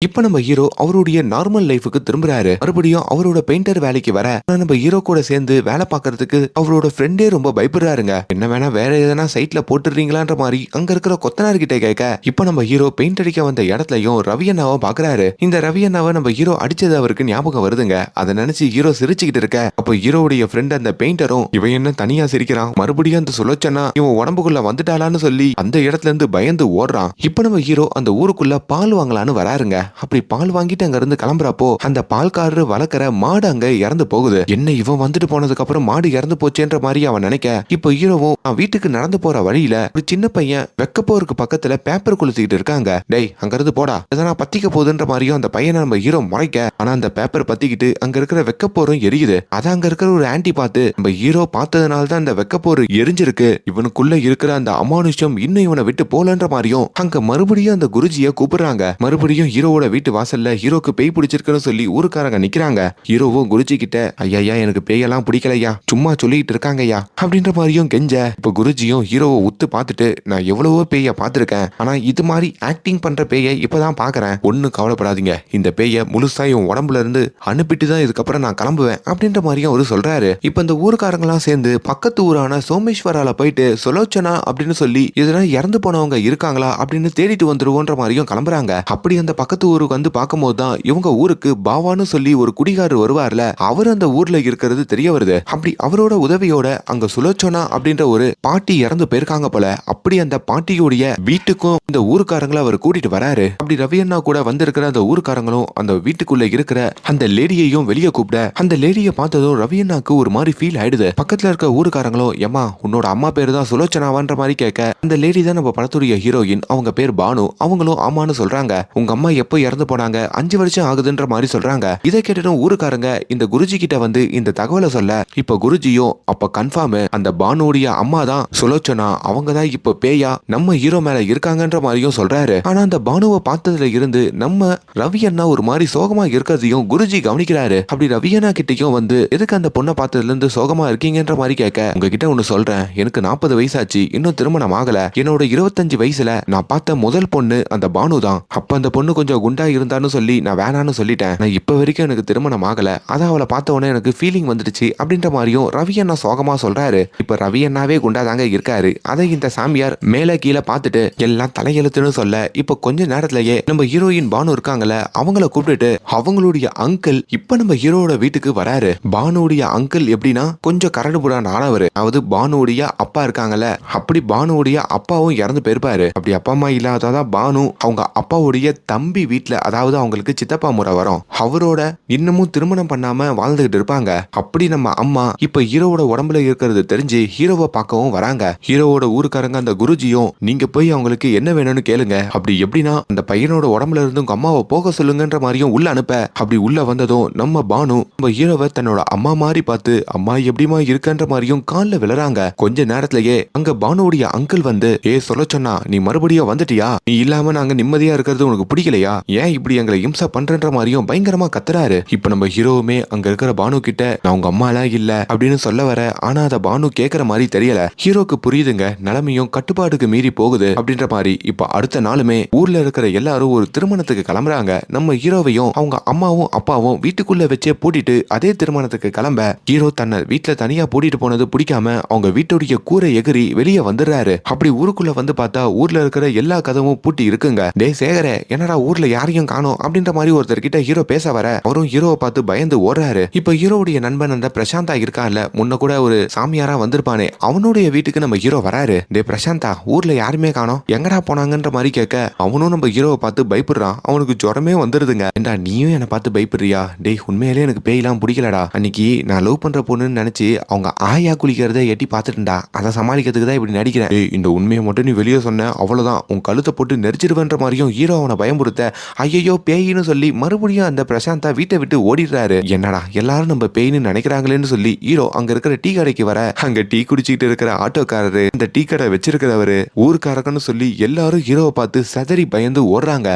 இப்ப நம்ம ஹீரோ அவருடைய நார்மல் லைஃபுக்கு திரும்புறாரு. மறுபடியும் அவரோட பெயிண்டர் வேலைக்கு வர நம்ம ஹீரோ கூட சேர்ந்து வேலை பார்க்கறதுக்கு அவரோட ஃப்ரெண்டே ரொம்ப பயப்படுறாருங்க. என்ன வேணா வேற எதனா சைட்ல போட்டுறீங்களான்ற மாதிரி அங்க இருக்கிற கொத்தனார் கிட்ட கேட்க இப்ப நம்ம ஹீரோ பெயிண்ட் அடிக்க வந்த இடத்துலயும் ரவி அண்ணாவை பாக்குறாரு. இந்த ரவி அண்ணாவை நம்ம ஹீரோ அடிச்சது அவருக்கு ஞாபகம் வருதுங்க. அதை நினைச்சு ஹீரோ சிரிச்சுக்கிட்டு இருக்க அப்போ ஹீரோவுடைய ஃப்ரெண்ட் அந்த பெயிண்டரும் இவன் என்ன தனியா சிரிக்கிறான், மறுபடியும் அந்த சுலோச்சனா இவன் உடம்புக்குள்ள வந்துட்டாளான்னு சொல்லி அந்த இடத்துல இருந்து பயந்து ஓடுறான். இப்ப நம்ம ஹீரோ அந்த ஊருக்குள்ள பால் வாங்கலான்னு வராருங்க. அப்படி பால் வாங்கிட்டு அங்க இருந்து கிளம்புறப்போ அந்த பால்காரரு வளர்க்குற மாடு அங்க இறந்து போகுது. என்ன இவன் வந்துட்டு போனதுக்கு அப்புறம் மாடு இறந்து போச்சேன்ற மாதிரி அவன் நினைக்க, இப்போ ஹீரோவும் வீட்டுக்கு நடந்து போற வழியில ஒரு சின்ன பையன் வெக்கப்போருக்கு பக்கத்துல பேப்பர் குளிச்சுக்கிட்டு இருக்காங்க. டேய் அங்க இருந்து போடா, எதனா பத்திக்க போகுதுன்ற மாதிரியும் அந்த பையனை நம்ம ஹீரோ முறைக்க, ஆனா அந்த பேப்பர் பத்திக்கிட்டு அங்க இருக்கிற வெக்கப்போரும் எரியுது. அத அங்க இருக்கிற ஒரு ஆன்டி பார்த்து நம்ம ஹீரோ பார்த்ததுனால தான் அந்த வெக்கப்போரு எரிஞ்சிருக்கு, இவனுக்குள்ள இருக்கிற அந்த அமானுஷம் இன்னும் இவனை விட்டு போலன்ற மாதிரியும் அங்க மறுபடியும் அந்த குருஜிய கூப்பிடுறாங்க. மறுபடியும் ஹீரோவோட வீட்டு வாசல்ல ஹீரோக்கு பேய் பிடிச்சிருக்குன்னு சொல்லி ஊருக்காரங்க நிக்கிறாங்க. ஹீரோவும் குருஜி கிட்ட, ஐயா எனக்கு பேயெல்லாம் பிடிக்கலையா, சும்மா சொல்லிட்டு இருக்காங்கய்யா அப்படின்ற மாதிரியும் கெஞ்ச, இப்ப குருஜியும் ஹீரோவை உத்து பார்த்துட்டு, நான் எவ்வளவோ பேய பார்த்திருக்கேன், ஆனா இது மாதிரி ஆக்டிங் பண்ற பேயை இப்பதான் பாக்குறேன், ஒன்னும் கவலைப்படாதீங்க, இந்த பேய முழுசா இவன் உடம்புல இருந்து அனுப்பிட்டு தான் இதுக்கப்புறம் நான் கிளம்புவேன் அப்படின்ற மாதிரியும் அவரு சொல்றாரு. இப்ப இந்த ஊருக்காரங்களாம் சேர்ந்து பக்கத்து ஊரான சோமேஸ்வரால போயிட்டு சுலோச்சனா அப்படின்னு சொல்லி இதெல்லாம் இறந்து போனவங்க இருக்காங்களா அப்படின்னு தேடிட்டு வந்துருவோன்ற மாதிரியும் கிளம்புறாங்க. அப்படி அந்த பக்கத்து ஊருக்கு வந்து பார்க்கும்போது தான் இவங்க ஊருக்கு பாவான்னு சொல்லி ஒரு குடிகாரர் வருவார்ல, அவர் அந்த ஊர்ல இருக்கிறது தெரிய வருது. அப்படி அவரோட உதவியோட அங்க சுலோச்சனா அப்படின்ற ஒரு பாட்டி இறந்து போயிருக்காங்க போல. அப்படி அந்த பாட்டியோடைய வீட்டுக்கும் இந்த ஊருக்காரங்களை அவர் கூட்டிட்டு வராரு. அப்படி ரவி அண்ணா கூட வந்திருக்கிற அந்த ஊருக்காரங்களும் அந்த வீட்டுக்குள்ள இருக்கிற அந்த லேடியையும் வெளியே கூப்பிட, அந்த லேடியை பார்த்ததும் ரவி அண்ணாக்கு ஒரு மாதிரி ஃபீல் ஆயிடுது. பக்கத்துல இருக்க ஊருக்காரங்களும், ஏமா உன்னோட அம்மா பேரு தான் சுலோச்சனாவான்ற மாதிரி கேட்க, அந்த லேடி தான் நம்ம படத்துடைய ஹீரோயின், அவங்க பேர் பானு. அவங்களும் ஆமான்னு சொல்றாங்க. உங்க அம்மா எப்போ இறந்து போனாங்க, 5 வருஷம் ஆகுதுன்ற மாதிரி சொல்றாங்க. இதை கேட்டுட்டும் ஊருக்காரங்க இந்த குருஜி கிட்ட வந்து இந்த தகவலை சொல்ல, இப்ப குருஜியும் அப்ப கன்ஃபார்ம் அந்த பானுடைய அம்மா தான் சுலோச்சனா, அவங்க தான் இப்ப பேயா நம்ம ஹீரோ மேல இருக்காங்கன்ற மாதிரியும் சொல்றாரு. ஆனா அந்த பானுவை பார்த்ததுல இருந்து நம்ம ரவி அண்ணா ஒரு மாதிரி சோகமா இருக்கிறதையும் குருஜி கவனிக்கிறாரு. அப்படி ரவி அண்ணா கிட்டையும் வந்து, எதுக்கு அந்த பொண்ணை பார்த்ததுல இருந்து சோகமா இருக்கீங்கன்ற மாதிரி கேட்க, உங்ககிட்ட ஒண்ணு சொல்றேன், எனக்கு 40 வயசாச்சு, இன்னும் திருமணம் ஆகல, என்னோட 25 வயசுல நான் பார்த்த முதல் பொண்ணு அந்த பானு தான். அப்ப அந்த பொண்ணு கொஞ்சம் குண்டா இருந்தான்னு சொல்லி நான் வேணான்னு சொல்லிட்டேன், நான் இப்ப வரைக்கும் எனக்கு திருமணம் ஆகல, அதான் அவளை பார்த்த உடனே எனக்கு ஃபீலிங் வந்துடுச்சு அப்படின்ற மாதிரியும் ரவி அண்ணா சோகமா சொல்றாரு. இப்ப ரவி அண்ணாவே குண்டாதாங்க இருக்காரு. அதை இந்த சாமியார் மேல கீழே பார்த்துட்டு எல்லாம் தலையெழுத்துன்னு சொல்ல, இப்ப கொஞ்ச நேரத்திலேயே நம்ம ஹீரோயின் பானு இருக்காங்கல்ல, அவங்கள கூப்பிட்டுட்டு அவங்களுடைய அங்கிள் இப்ப நம்ம ஹீரோட வீட்டுக்கு வராரு. பானுடைய அங்கிள் எப்படின்னா கொஞ்சம் கரடுபுடான ஆனவர், அதாவது பானுடைய அப்பா இருக்காங்கல்ல, அப்படி பானுடைய அப்பாவும் இறந்து போயிருப்பாரு. அப்படி அப்பா அம்மா இல்லாதான் பானு அவங்க அப்பாவுடைய தம்பி வீட்டுல, அதாவது அவங்களுக்கு சித்தப்பா முறை வரும், அவரோட இன்னமும் திருமணம் பண்ணாம வாழ்ந்துகிட்டு இருப்பாங்க. அப்படி நம்ம அம்மா இப்ப ஹீரோவோட உடம்புல இருக்கிறது தெரிஞ்சு ஹீரோவை பார்க்கவும் வராங்க. ஹீரோவோட ஊருக்காரங்க அந்த குருஜியும், நீங்க போய் அவங்களுக்கு என்ன வேணும்னு கேளுங்க, அப்படி எப்படின்னா அந்த பையனோட உடம்புல இருந்து உங்க அம்மாவை போக சொல்லுங்கன்ற மாதிரியும் உள்ள அனுப்ப, அப்படி உள்ள வந்ததும் நம்ம பானு நம்ம ஹீரோவை தன்னோட அம்மா மாதிரி பார்த்து, அம்மா எப்படிமா இருக்கன்ற மாதிரியும் கால்ல விழறாங்க. கொஞ்ச நேரத்திலேயே அங்க பானுடைய அங்கிள் வந்து, சொல்ல சொன்னா நீ மறுபடியும் வந்துட்டியா, நீ இல்லாம நாங்க நிம்மதியா இருக்கிறது உனக்கு பிடிக்கலையா, ஏன் இப்படி எங்களை இம்சா பண்றன்ற மாதிரியும் பயங்கரமா கத்துறாரு. இப்ப நம்ம ஹீரோவுமே அங்க இருக்கிற பானு கிட்ட, நான் உங்க அம்மா எல்லாம் இல்ல அப்படின்னு சொல்ல வர, ஆனா அத பானு கேக்குற மாதிரி தெரியல. ஹீரோக்கு புரியுதுங்க, நிலைமையும் கட்டுப்பாடுக்கு மீறி போகுது அப்படின்ற மாதிரி. இப்ப அடுத்த நாளுமே ஊர்ல இருக்கிற எல்லாரும் ஒரு திருமணத்துக்கு கிளம்புறாங்க. நம்ம ஹீரோவையும் அவங்க அம்மாவும் அப்பாவும் வீட்டுக்குள்ள வச்சே பூட்டிட்டு அதே திருமணத்துக்கு கிளம்ப, ஹீரோ தன்னை வீட்டுல தனியா பூட்டிட்டு போனது பிடிக்காம அவங்க வீட்டுடைய கூரை எகிரி வெளியே வந்துடுறாரு. அப்படி ஊருக்குள்ள வந்து பார்த்தா ஊர்ல இருக்கிற எல்லா கதவும் பூட்டி இருக்குங்க. டே சேகரே, என்னடா ஊர்ல யாரையும் காணோம் அப்படின்ற மாதிரி ஒருத்தர் கிட்ட ஹீரோ பேச வர, அவரும் ஹீரோவை பார்த்து பயந்து ஓடுறாரு. இப்ப ஹீரோவுடைய நண்பன் அந்த பிரசாந்தா இருக்கான்ல, முன்ன கூட ஒரு சாமியாரா வந்திருப்பானே, அவனுடைய வீட்டுக்கு நம்ம ஹீரோ வராரு. டே பிரசாந்தா, ஊர்ல யாருமே காணோம், எங்கடா போனாங்கன்ற மாதிரி கேட்க, அவனும் நம்ம ஹீரோவை பார்த்து பயப்படுறான். அவனுக்கு ஜுரமே வந்துருதுங்க. ஏண்டா நீயும் என்ன பார்த்து பயப்படுறியா, டே உண்மையிலே எனக்கு பேயெல்லாம் பிடிக்கலடா, அன்னைக்கு நான் லவ் பண்ற பொண்ணுன்னு நினைச்சு அவங்க ஆயா குளிக்கிறத எட்டி பார்த்துட்டா, அதை சமாளிக்கிறதுக்கு தான் இப்படி நடிக்கிறேன், இந்த உண்மையை மட்டும் நீ வெளியே சொன்ன அவ்வளவுதான், உன் கழுத்தை போட்டு நெரிச்சிருவன்ற மாதிரியும் ஹீரோ அவனை பயமுறுத்த, ஐயோ பேயின்னு சொல்லி மறுபடியும் அந்த பிரசாந்தா வீட்டை விட்டு ஓடிடுறாரு. என்னடா எல்லாரும் நம்ம பேயின்னு நினைக்கிறாங்களேன்னு சொல்லி ஹீரோ அங்க இருக்கிற டீ கடைக்கு வர, அங்க டீ குடிச்சிட்டு இருக்கிற ஆட்டோக்காரரு, இந்த டீ கடை வச்சிருக்கிறவரு, ஊருக்காரங்கன்னு சொல்லி எல்லாரும் ஹீரோவை பார்த்து சதறி பயந்து ஓடுறாங்க.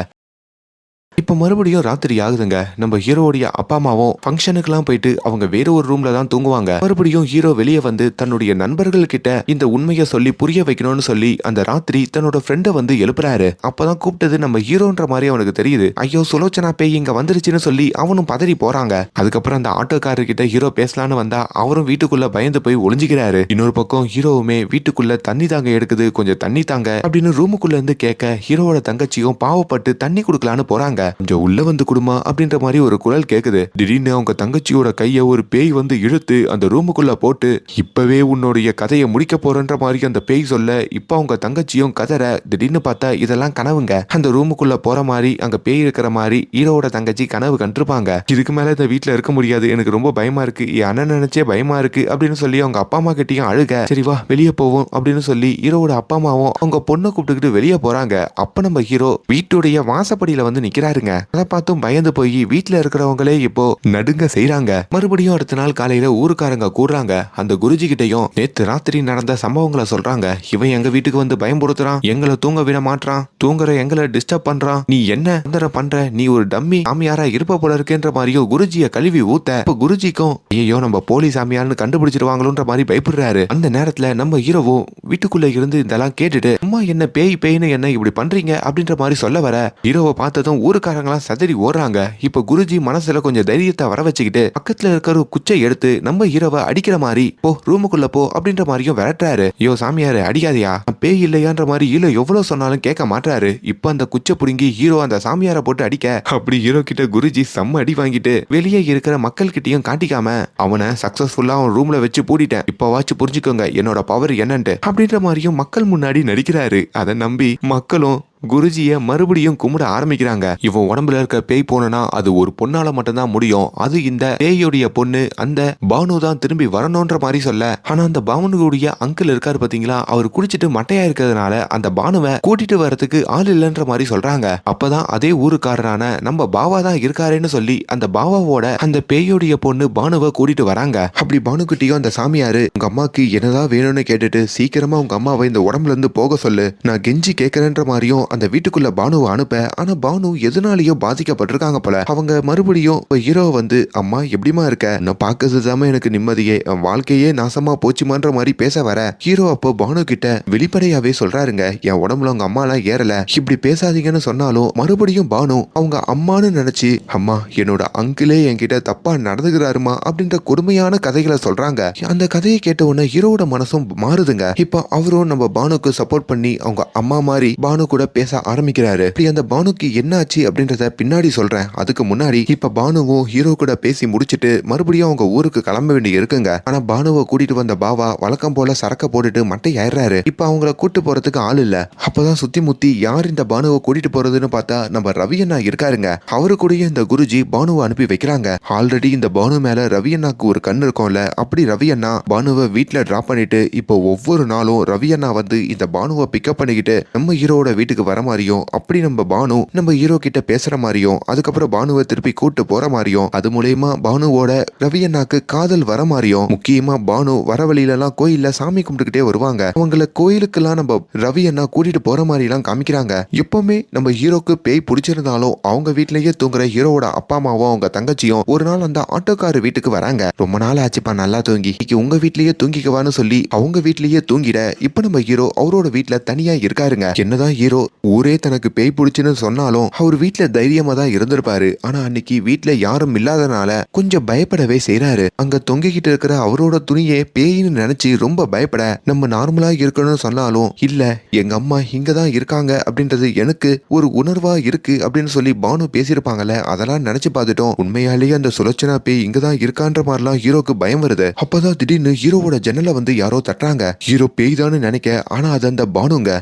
இப்ப மறுபடியும் ராத்திரி ஆகுதுங்க. நம்ம ஹீரோடைய அப்பா அம்மாவும் ஃபங்க்ஷனுக்குலாம் போயிட்டு அவங்க வேற ஒரு ரூம்ல தான் தூங்குவாங்க. மறுபடியும் ஹீரோ வெளியே வந்து தன்னுடைய நண்பர்கள் கிட்ட இந்த உண்மையை சொல்லி புரிய வைக்கணும்னு சொல்லி அந்த ராத்திரி தன்னோட ஃப்ரெண்டை வந்து எழுப்புறாரு. அப்பதான் கூப்பிட்டது நம்ம ஹீரோன்ற மாதிரி அவனுக்கு தெரியுது. ஐயோ சுலோச்சனா பேய் இங்க வந்துருச்சுன்னு சொல்லி அவனும் பதறி போறாங்க. அதுக்கப்புறம் அந்த ஆட்டோக்காரர் கிட்ட ஹீரோ பேசலான்னு வந்தா அவரும் வீட்டுக்குள்ள பயந்து போய் ஒளிஞ்சுக்கிறாரு. இன்னொரு பக்கம் ஹீரோவுமே வீட்டுக்குள்ள தண்ணி தாங்க எடுக்குது, கொஞ்சம் தண்ணி தாங்க அப்படின்னு ரூமுக்குள்ள இருந்து கேட்க, ஹீரோவோட தங்கச்சியும் பாவப்பட்டு தண்ணி குடுக்கலான்னு போறாங்க. கொஞ்சம் உள்ள வந்து குடுமா அப்படின்ற மாதிரி ஒரு குரல் கேக்குது. திடீர்னு அவங்க தங்கச்சியோட கைய ஒரு பேய் வந்து இழுத்து அந்த ரூமுக்குள்ள போட்டு இப்பவே உன்னுடைய கதையை முடிக்க போறன்ற மாதிரி அந்த பேய் சொல்ல, இப்ப அவங்க தங்கச்சியும் கதற. திடீர்னு பார்த்தா இதெல்லாம் கனவுங்க. அந்த ரூமுக்குள்ள போற மாதிரி அங்க பேய் இருக்கிற மாதிரி ஹீரோவோட தங்கச்சி கனவு கண்டிருப்பாங்க. இதுக்கு மேல இந்த வீட்டுல இருக்க முடியாது, எனக்கு ரொம்ப பயமா இருக்கு, என் அண்ணன் நினைச்சே பயமா இருக்கு அப்படின்னு சொல்லி அவங்க அப்பா அம்மா கிட்டயும் அழுக. சரி வா வெளியே போவோம் அப்படின்னு சொல்லி ஹீரோவோட அப்பா அம்மாவும் அவங்க பொண்ணை கூப்பிட்டுக்கிட்டு வெளியே போறாங்க. அப்ப நம்ம ஹீரோ வீட்டுடைய வாசப்படியில வந்து நிக்கிறாருங்க. அதை பார்த்தும் பயந்து போய் வீட்டுல இருக்கிறவங்களே இப்போ நடுங்க செய்யறாங்க. மறுபடியும் அடுத்த நாள் காலையில ஊருக்காரங்க கூடுறாங்க. அந்த குருஜி கிட்டையும் நேத்து ராத்திரி நடந்த சம்பவங்களை சொல்றாங்க. இவன் எங்க வீட்டுக்கு வந்து பயன்படுத்துறான், எங்களை தூங்க விட மாட்டான், தூங்குற எங்களை டிஸ்டர்ப் பண்றான், நீ என்ன பண்ற, நீ ஒரு டம்மி சாமியாரா இருப்ப போல இருக்குன்ற மாதிரியும் குருஜிய கழுவி ஊத்த. இப்ப குருஜிக்கும் ஐயோ நம்ம போலி சாமியார்னு கண்டுபிடிச்சிருவாங்களோன்ற மாதிரி பயப்படுறாரு. அந்த நேரத்துல நம்ம ஹீரோவும் வீட்டுக்குள்ள இருந்து இதெல்லாம் கேட்டுட்டு அம்மா என்ன பேய் பேய்னு என்ன இப்படி பண்றீங்க அப்படின்ற மாதிரி சொல்ல வர, ஹீரோவை பார்த்ததும் ஊருக்காரங்களாம் சதறி ஓடுறாங்க. இப்ப குருஜி மனசுல கொஞ்சம் தைரியத்தை வர வச்சுக்கிட்டு பக்கத்துல இருக்கிற குச்சை எடுத்து நம்ம ஹீரோவை அடிக்கிற மாதிரி போ ரூமுக்குள்ள போ அப்படின்ற மாதிரியும் விரட்டுறாரு. ஐயோ சாமியாரு அடிக்காதியா, பேய் இல்லையான்ற மாதிரி ஹீரோ எவ்வளவு சொன்னாலும் கேட்க மாட்டாரு. இப்ப அந்த குச்சை புடுங்கி ஹீரோ அந்த சாமியாரை போட்டு அடிக்க, அப்படி ஹீரோ கிட்ட குருஜி செம்ம அடி வாங்கிட்டு வெளியே இருக்கிற மக்கள் கிட்டையும் காட்டிக்காம அவனை சக்சஸ்ஃபுல்லா அவன் ரூம்ல வச்சு பூட்டிட்டேன், இப்பவாச்சும் புரிஞ்சுக்கோங்க என்னோட பவர் என்னன்ட்டு அப்படின்ற மாதிரியும் மக்கள் முன்னாடி நடிக்கிறாரு. அதை நம்பி மக்களும் குருஜிய மறுபடியும் கும்பிட ஆரம்பிக்கிறாங்க. இவன் உடம்புல இருக்க பேய் போனா அது ஒரு பொண்ணால மட்டும்தான் முடியும், அது இந்த பேயோடைய பொண்ணு அந்த பானு தான் திரும்பி வரணும்ன்ற மாதிரி சொல்ல, ஆனா அந்த பானுடைய அங்கிள் இருக்காரு பாத்தீங்களா, அவர் குடிச்சிட்டு மட்டையா இருக்கிறதுனால அந்த பானுவை கூட்டிட்டு வரதுக்கு ஆள் இல்லைன்ற மாதிரி சொல்றாங்க. அப்பதான் அதே ஊருக்காரரான நம்ம பாவா தான் இருக்காருன்னு சொல்லி அந்த பாவாவோட அந்த பேயோடைய பொண்ணு பானுவை கூட்டிட்டு வராங்க. அப்படி பானுக்கிட்டையும் அந்த சாமியாரு உங்க அம்மாக்கு என்னதான் வேணும்னு கேட்டுட்டு சீக்கிரமா உங்க அம்மாவை இந்த உடம்புல இருந்து போக சொல்லு, நான் கெஞ்சி கேட்கறேன்ற மாதிரியும் அந்த வீட்டுக்குள்ள பானுவை அனுப்ப. ஆனா பானு எதனாலயோ பாதிக்கப்பட்டிருக்காங்க போல. அவங்க மறுபடியும் ஹீரோ வந்து அம்மா எப்படிமா இருக்க, நான் பாக்குறதுதாம எனக்கு நிம்மதியே, வாழ்க்கையே நாசமா போச்சுமான்ற மாதிரி பேச வர, ஹீரோ அப்போ பானு கிட்ட வெளிப்படையாவே சொல்றாருங்க, என் உடம்புல உங்க அம்மா எல்லாம் ஏறல, இப்படி பேசாதீங்கன்னு சொன்னாலும் மறுபடியும் பானு அவங்க அம்மானு நினைச்சு அம்மா என்னோட அங்கிளே என்கிட்ட தப்பா நடந்துக்கிறாருமா அப்படின்ற கொடுமையான கதைகளை சொல்றாங்க. அந்த கதையை கேட்ட உடனே ஹீரோட மனசும் மாறுதுங்க. இப்போ அவரும் நம்ம பானுக்கு சப்போர்ட் பண்ணி அவங்க அம்மா மாதிரி பானு கூட பேச ஆரம்பிக்கிறாரு. இப்படி அந்த பானுக்கு என்ன ஆச்சு அப்படின்றத பின்னாடி சொல்றேன். அதுக்கு முன்னாடி இப்ப பானுவும் ஹீரோ கூட பேசி முடிச்சிட்டு மறுபடியும் அவங்க ஊருக்கு கிளம்ப வேண்டி இருக்குங்க. ஆனா பானுவை கூட்டிட்டு வந்த பாவா வழக்கம் போல சரக்க போட்டுட்டு மட்டை ஆயிடுறாரு. இப்ப அவங்கள கூட்டு போறதுக்கு ஆள் இல்ல. அப்பதான் சுத்தி முத்தி யார் இந்த பானுவை கூட்டிட்டு போறதுன்னு பார்த்தா நம்ம ரவி அண்ணா இருக்காருங்க. அவரு கூடயே இந்த குருஜி பானுவை அனுப்பி வைக்கிறாங்க. ஆல்ரெடி இந்த பானு மேல ரவி அண்ணாக்கு ஒரு கண் இருக்கும்ல, அப்படி ரவி அண்ணா பானுவை வீட்டுல டிராப் பண்ணிட்டு இப்போ ஒவ்வொரு நாளும் ரவி அண்ணா வந்து இந்த பானுவை பிக்கப் பண்ணிக்கிட்டு நம்ம ஹீரோட வீட்டுக்கு வர மாதிரியும், அப்படி நம்ம பானு நம்ம ஹீரோ கிட்ட பேசுற மாதிரியும், அதுக்கப்புறம் பானுவை திருப்பி கூட்டு போற மாதிரியும், அது மூலயமா பானுவோட ரவி அண்ணாக்கு காதல் வர மாதிரியும், முக்கியமா பானு வர வழியில எல்லாம் கோயில்ல சாமி கும்பிட்டுக்கிட்டே வருவாங்க. அவங்கள கோயிலுக்கெல்லாம் நம்ம ரவி அண்ணா கூட்டிட்டு போற மாதிரி எல்லாம் காமிக்கிறாங்க. எப்பவுமே நம்ம ஹீரோக்கு பேய் பிடிச்சிருந்தாலும் அவங்க வீட்லயே தூங்குற ஹீரோவோட அப்பா அம்மாவும் அவங்க தங்கச்சியும் ஒரு நாள் அந்த ஆட்டோக்கார வீட்டுக்கு வராங்க. ரொம்ப நாள் ஆச்சுப்பா நல்லா தூங்கி, உங்க வீட்லயே தூங்கிக்கவான்னு சொல்லி அவங்க வீட்லயே தூங்கிட இப்ப நம்ம ஹீரோ அவரோட வீட்டுல தனியா இருக்காருங்க. என்னதான் ஹீரோ ஊரே தனக்கு பேய் பிடிச்சுன்னு சொன்னாலும் அவர் வீட்டுல தைரியமா தான் இருந்திருப்பாரு. ஆனா அன்னைக்கு வீட்டுல யாரும் இல்லாதனால கொஞ்சம் பயப்படவே செய்யறாரு. அங்க தொங்கிக்கிட்டு இருக்கிற அவரோட துணியே பேயின்னு நினைச்சு ரொம்ப பயப்பட, நம்ம நார்மலா இருக்கணும்னு சொன்னாலும் இல்ல எங்க அம்மா இங்கதான் இருக்காங்க அப்படின்றது எனக்கு ஒரு உணர்வா இருக்கு அப்படின்னு சொல்லி பானு பேசியிருப்பாங்கல்ல, அதெல்லாம் நினைச்சு பார்த்துட்டோம். உண்மையாலேயே அந்த சுலட்சணா பேய் இங்கதான் இருக்கான்ற மாதிரிலாம் ஹீரோக்கு பயம் வருது. அப்பதான் திடீர்னு ஹீரோவோட ஜன்னலை வந்து யாரோ தட்டுறாங்க. ஹீரோ பேய் தான்னு நினைக்க, ஆனா அது அந்த பானுங்க.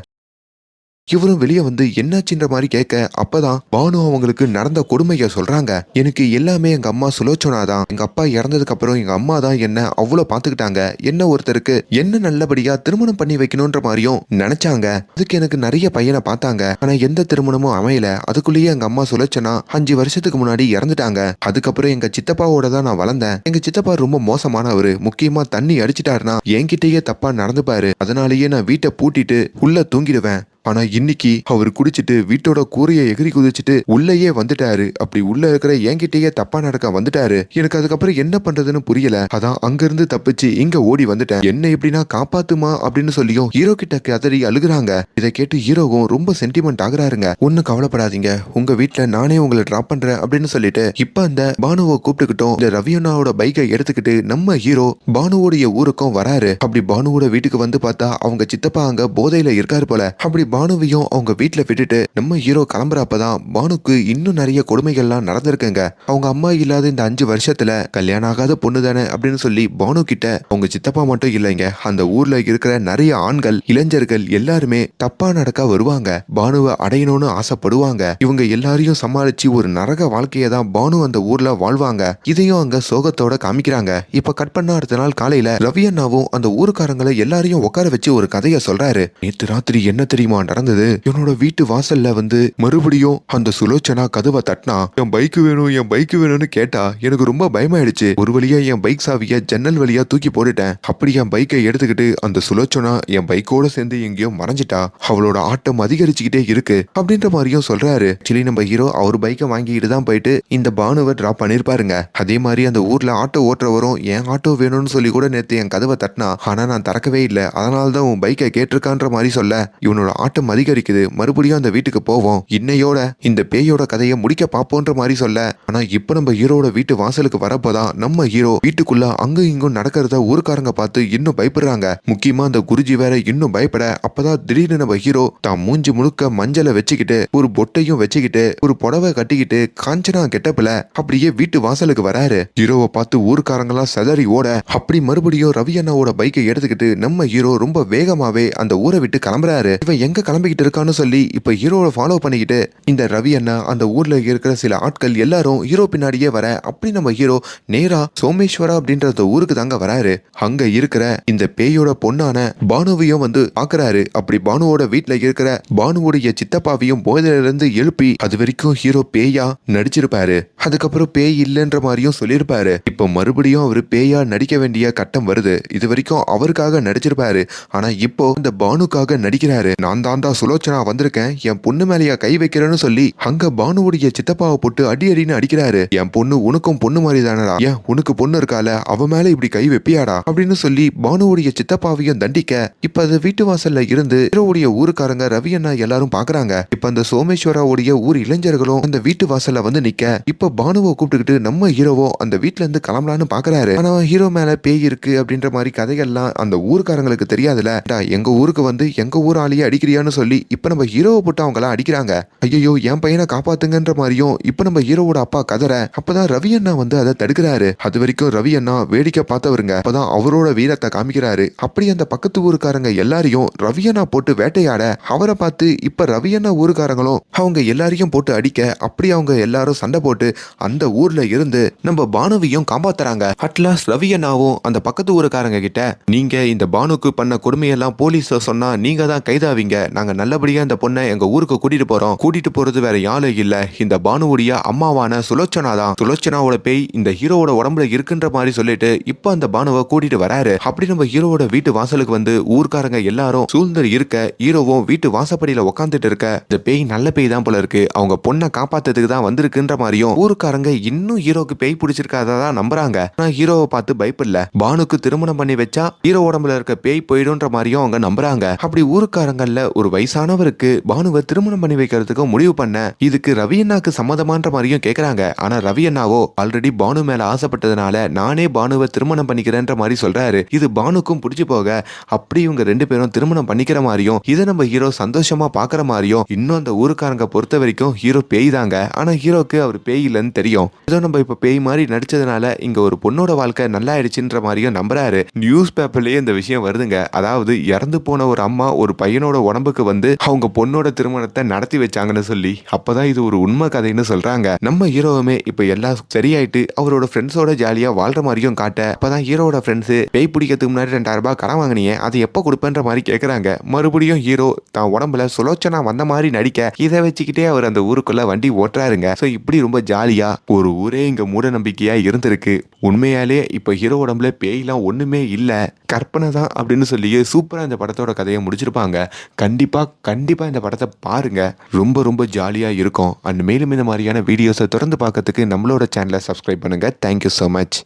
இவரும் வெளியே வந்து என்னாச்சுன்ற மாதிரி கேட்க, அப்பதான் பானு அவங்களுக்கு நடந்த கொடுமைய சொல்றாங்க. எனக்கு எல்லாமே எங்க அம்மா சுலோச்சனா தான். எங்க அப்பா இறந்ததுக்கு அப்புறம் எங்க அம்மா தான் என்ன அவ்வளவு பாத்துக்கிட்டாங்க. என்ன ஒருத்தருக்கு என்ன நல்லபடியா திருமணம் பண்ணி வைக்கணும்ன்ற மாதிரியும் நினைச்சாங்க. அதுக்கு எனக்கு நிறைய பையனை பார்த்தாங்க. ஆனா எந்த திருமணமும் அமையல. அதுக்குள்ளேயே எங்க அம்மா சுலோச்சனா 5 வருஷத்துக்கு முன்னாடி இறந்துட்டாங்க. அதுக்கப்புறம் எங்க சித்தப்பாவோட தான் நான் வளர்ந்தேன். எங்க சித்தப்பா ரொம்ப மோசமானவரு. முக்கியமா தண்ணி அடிச்சிட்டாருன்னா என்கிட்டயே தப்பா நடந்துப்பாரு. அதனாலேயே நான் வீட்டை பூட்டிட்டு உள்ள தூங்கிடுவேன். ஆனா இன்னைக்கு அவர் குடிச்சிட்டு வீட்டோட கூரையை எகிரி குதிச்சுட்டு உள்ளேயே வந்துட்டாரு. அப்படி உள்ள இருக்கிற என்கிட்டயே தப்பா நடக்க வந்துட்டாரு. எனக்கு அதுக்கப்புறம் என்ன பண்றதுன்னு புரியல. அதான் அங்கிருந்து தப்பிச்சு இங்க ஓடி வந்துட்டேன். என்ன எப்படின்னா காப்பாத்துமா அப்படின்னு சொல்லியும் ஹீரோ கிட்ட கதறி அழுகுறாங்க. இதை கேட்டு ஹீரோவும் ரொம்ப சென்டிமெண்ட் ஆகுறாருங்க. ஒன்னும் கவலைப்படாதீங்க, உங்க வீட்டுல நானே உங்களை டிராப் பண்றேன் அப்படின்னு சொல்லிட்டு இப்ப அந்த பானுவை கூப்பிட்டுக்கிட்டோம். இந்த ரவியண்ணாவோட பைக்கை எடுத்துக்கிட்டு நம்ம ஹீரோ பானுவோடைய ஊருக்கும் வராரு. அப்படி பானுவோட வீட்டுக்கு வந்து பார்த்தா அவங்க சித்தப்பா அங்க போதையில இருக்காரு போல. அப்படி பானுவையும் அவங்க வீட்டுல விட்டுட்டு நம்ம ஹீரோ கிளம்புறப்பதான் பானுக்கு இன்னும் நிறைய கொடுமைகள்லாம் நடந்திருக்குங்க. அவங்க அம்மா இல்லாத இந்த 5 வருஷத்துல கல்யாணம் ஆகாத பொண்ணு தானே அப்படின்னு சொல்லி பானு கிட்ட அவங்க சித்தப்பா மட்டும் இல்லைங்க, அந்த ஊர்ல இருக்கிற நிறைய ஆண்கள் இளைஞர்கள் எல்லாருமே தப்பா நடக்க வருவாங்க. பானுவை அடையணும்னு ஆசைப்படுவாங்க. இவங்க எல்லாரையும் சமாளிச்சு ஒரு நரக வாழ்க்கையை தான் பானு அந்த ஊர்ல வாழ்வாங்க. இதையும் அங்க சோகத்தோட காமிக்கிறாங்க. இப்ப கட் பண்ண அடுத்த நாள் காலையில ரவி அண்ணாவும் அந்த ஊருக்காரங்களை எல்லாரையும் உட்கார வச்சு ஒரு கதையை சொல்றாரு. நேத்து ராத்திரி என்ன தெரியுமா நடந்தது? என்னோட வீட்டு வாசல்ல வந்து மறுபடியும் அந்த சுலோச்சனா கதவை தட்டினா என் பைக் வேணும் என் பைக் வேணும்னு கேட்டா எனக்கு ரொம்ப பயமாயிடுச்சு. ஒரு வழியா என் பைக் சாவிய ஜன்னல் வழியா தூக்கி போட்டுட்டேன். அப்படி என் பைக்கை எடுத்துக்கிட்டு அந்த சுலோச்சனா என் பைக்கோட சேர்ந்து எங்கேயோ மறைஞ்சிட்டா. அவளோட ஆட்டம் அதிகரிச்சுக்கிட்டே இருக்கு அப்படின்ற மாதிரியும் சொல்றாரு. ஆக்சுவலி நம்ம ஹீரோ அவர் பைக்கை வாங்கிட்டு தான் போயிட்டு இந்த பானுவை டிராப் பண்ணிருப்பாருங்க. அதே மாதிரி அந்த ஊர்ல ஆட்டோ ஓட்டுறவரும் என் ஆட்டோ வேணும்னு சொல்லி கூட நேத்து என் கதவை தட்டினா, ஆனா நான் திறக்கவே இல்லை, அதனாலதான் உன் பைக்கை கேட்டிருக்கான்ற மாதிரி சொல்ல இவனோட ஆட்டம் அதிகரிக்குது. மறுபடியும் அந்த வீட்டுக்கு போவோம், இன்னையோட இந்த பேயோட கதையை முடிக்க பாப்போன்ற மாதிரி சொல்ல, ஆனா இப்ப நம்ம ஹீரோட வீட்டு வாசலுக்கு வரப்போதான் நம்ம ஹீரோ வீட்டுக்குள்ள அங்கும் இங்கும் நடக்கிறத ஊருக்காரங்க பார்த்து இன்னும் பயப்படுறாங்க. முக்கியமா அந்த குருஜி வேற இன்னும் பயப்பட, அப்பதான் திடீர்னு நம்ம ஹீரோ தான் மூஞ்சி முழுக்க மஞ்சளை வச்சுக்கிட்டு ஒரு பொட்டையும் வச்சுக்கிட்டு ஒரு புடவை கட்டிக்கிட்டு காஞ்சனா கெட்டப்புல அப்படியே வீட்டு வாசலுக்கு வராரு. ஹீரோவை பார்த்து ஊருக்காரங்களாம் செதறி ஓட, அப்படி மறுபடியும் ரவி அண்ணாவோட பைக்கை எடுத்துக்கிட்டு நம்ம ஹீரோ ரொம்ப வேகமாவே அந்த ஊரை விட்டு கிளம்புறாரு. இவன் எங்க கிளம்பிக்கிட்டு இருக்கான்னு சொல்லி இப்ப ஹீரோவை ஃபாலோ பண்ணிக்கிட்டு இந்த ரவி அண்ணா அந்த ஊர்ல இருக்கிற சில ஆட்கள் எல்லாரும் ஹீரோ பின்னாடியே வர, அப்படி நம்ம ஹீரோ நேரா சோமேஸ்வரா அப்படின்ற ஊருக்கு தாங்க வராரு. அங்க இருக்கிற இந்த பேயோட பொண்ணான பானுவையும் வந்து பாக்குறாரு. அப்படி பானுவோட வீட்டுல இருக்கிற பானுவோடைய சித்தப்பாவையும் போதையில இருந்து எழுப்பி அது வரைக்கும் ஹீரோ பேயா நடிச்சிருப்பாரு. அதுக்கப்புறம் பேய் இல்லைன்ற மாதிரியும் சொல்லியிருப்பாரு. இப்போ மறுபடியும் அவரு பேயா நடிக்க வேண்டிய கட்டம் வருது. இது வரைக்கும் அவருக்காக நடிச்சிருப்பாரு, ஆனா இப்போ இந்த பானுக்காக நடிக்கிறாரு. நான் தாண்டா சுலோச்சனா வந்திருக்கேன், என் பொண்ணு மேலேயா கை வைக்கிறேன்னு சொல்லி அங்க பானுவுடைய சித்தப்பாவை போட்டு அடி அடின்னு அடிக்கிறாரு. என் பொண்ணு உனக்கும் பொண்ணு மாதிரி தானடா, ஏன் உனக்கு பொண்ணு இருக்கால, அவ மேல இப்படி கை வைப்பியாடா அப்படின்னு சொல்லி பானுவுடைய சித்தப்பாவையும் தண்டிக்க, இப்ப அந்த வீட்டு வாசல்ல இருந்து ஹீரோவுடைய ஊருக்காரங்க ரவி அண்ணா எல்லாரும் பாக்குறாங்க. இப்ப அந்த சோமேஸ்வராவுடைய ஊர் இளைஞர்களும் அந்த வீட்டு வாசல்ல வந்து நிக்க, இப்ப பானுவை கூப்பிட்டுக்கிட்டு நம்ம ஹீரோவோ அந்த வீட்டுல இருந்து கிளம்பலான்னு பாக்குறாரு. ஆனா ஹீரோ மேல பேய் இருக்கு அப்படின்ற மாதிரி கதைகள்லாம் அந்த ஊருக்காரங்களுக்கு தெரியாதுல. எங்க ஊருக்கு வந்து எங்க ஊர் ஆளையே அடிக்கிறியான்னு சொல்லி இப்ப நம்ம ஹீரோவை போட்டு அவங்க எல்லாம் அடிக்கிறாங்க. ஐயோ என் பையனை காப்பாத்துங்கன்ற மாதிரியும் இப்ப நம்ம ஹீரோவோட அப்பா கதற, அப்பதான் ரவி அண்ணா வந்து அதை தடுக்கிறாரு. அது வரைக்கும் ரவி அண்ணா வேடிக்கை பார்த்தவருங்க. அப்பதான் அவரோட வீரத்தை காமிக்கிறாரு. அப்படி அந்த பக்கத்து ஊருக்காரங்க எல்லாரையும் ரவி அண்ணா போட்டு வேட்டையாட, அவரை பார்த்து இப்ப ரவி அண்ணா ஊருக்காரங்களும் அவங்க எல்லாரையும் போட்டு அடிக்க, அப்படி அவங்க எல்லாரும் சண்டை போட்டு அந்த ஊர்ல இருந்து நம்ம பானுவையும் காப்பாத்துறாங்க. அட்லாஸ் ரவி அண்ணாவும் அந்த பக்கத்து ஊருக்காரங்க கிட்ட, நீங்க இந்த பானுக்கு பண்ண கொடுமையெல்லாம் போலீஸ் சொன்னா நீங்க தான் கைதாவீங்க, நாங்க நல்லபடியா இந்த பொண்ணை எங்க ஊருக்கு கூட்டிட்டு போறோம், கூட்டிட்டு போறது வேற யாரும் இல்ல, இந்த பானுவுடைய அம்மாவான சுலோச்சனா தான், சுலோச்சனாவோட பேய் இந்த ஹீரோவோட உடம்புல இருக்குன்ற மாதிரி சொல்லிட்டு இப்ப அந்த பானுவை கூட்டிட்டு வராரு. அப்படி நம்ம ஹீரோவோட வீட்டு வாசலுக்கு வந்து ஊர்க்காரங்க எல்லாரும் சூழ்ந்து இருக்க, ஹீரோவும் வீட்டு வாசப்படியில உட்காந்துட்டு இருக்க, இந்த பேய் நல்ல பேய் தான் போல இருக்கு, அவங்க பொண்ணை காப்பாத்துறதுக்கு தான் வந்திருக்குன்ற மாதிரியும் ஊருக்காரங்க இன்னும் ஹீரோக்கு பேய் பிடிச்சிருக்காதா நம்புறாங்க. ஆனா ஹீரோவை பார்த்து பயப்படல, பானுக்கு திருமணம் பண்ணி வச்சா ஹீரோ உடம்புல இருக்க பேய் போயிடும்ன்ற மாதிரியும் அவங்க நம்புறாங்க. அப்படி ஊருக்காரங்கல்ல ஒரு வயசானவருக்கு பானுவை திருமணம் பண்ணி வைக்கிறதுக்கு முடிவு பண்ண, இதுக்கு ரவி அண்ணாக்கு சம்மதமான்ற மாதிரியும் கேக்குறாங்க. ஆனா ரவி அண்ணாவோ ஆல்ரெடி பானு மேல ஆசைப்பட்டதுனால நானே பானுவை திருமணம் பண்ணிக்கிறேன்ற மாதிரி சொல்றாரு. இது பானுக்கும் பிடிச்சு போக அப்படி இவங்க 2 பேரும் திருமணம் பண்ணிக்கிற மாதிரியும் இதை நம்ம ஹீரோ சந்தோஷமா பாக்குற மாதிரியும், இன்னும் அந்த ஊருக்காரங்க பொறுத்த வரைக்கும் ஹீரோ பேய் தாங்க, ஆனா ஹீரோக்கு அவர் பேய் இல்லைன்னு தெரியும். ஏதோ நம்ம இப்ப பேய் மாதிரி நடிச்சதுனால இங்க ஒரு பொண்ணோட வாழ்க்கை நல்லா ஆயிடுச்சுன்ற மாதிரியும் நம்புறாரு. நியூஸ் பேப்பர்லயே இந்த விஷயம் வருதுங்க. அதாவது இறந்து போன ஒரு அம்மா ஒரு பையனோட உடம்புக்கு வந்து அவங்க பொண்ணோட திருமணத்தை நடத்தி வச்சாங்கன்னு சொல்லி, அப்பதான் இது ஒரு உண்மை கதைன்னு சொல்றாங்க. நம்ம ஹீரோவுமே இப்ப எல்லாம் சரியாயிட்டு அவரோட ஃப்ரெண்ட்ஸோட ஜாலியா வாழ்ற மாதிரியும் காட்ட, அப்பதான் ஹீரோட ஃப்ரெண்ட்ஸ் பேய் பிடிக்கிறதுக்கு முன்னாடி 2000 ரூபாய் கடன் வாங்கினியே அதை எப்ப கொடுப்பேன்ற மாதிரி கேக்குறாங்க. மறுபடியும் ஹீரோ தான் உடம்புல சுலோச்சனா வந்த மாதிரி நடிக்க, இதை வச்சுக்கிட்டே அவர் அந்த ஊருக்குள்ள வண்டி ஓட்டுறாருங்க. சோ இப்படி ரொம்ப ஜாலியா ஒரு ஊரே இங்க மூட நம்பிக்கையா இருந்திருக்கு. உண்மையாலே இப்ப ஹீரோ உடம்புல பேய்லாம் ஒண்ணுமே இல்ல, கற்பனை தான் அப்படின்னு சொல்லி சூப்பரா இந்த படத்தோட கதையை முடிச்சிருப்பாங்க. கண்டிப்பா இந்த படத்தை பாருங்க, ரொம்ப ரொம்ப ஜாலியா இருக்கும். அண்ட் மேலும் இந்த மாதிரியான வீடியோஸை தொடர்ந்து பார்க்கறதுக்கு நம்மளோட சேனலை சப்ஸ்கிரைப் பண்ணுங்க. Thank you so much.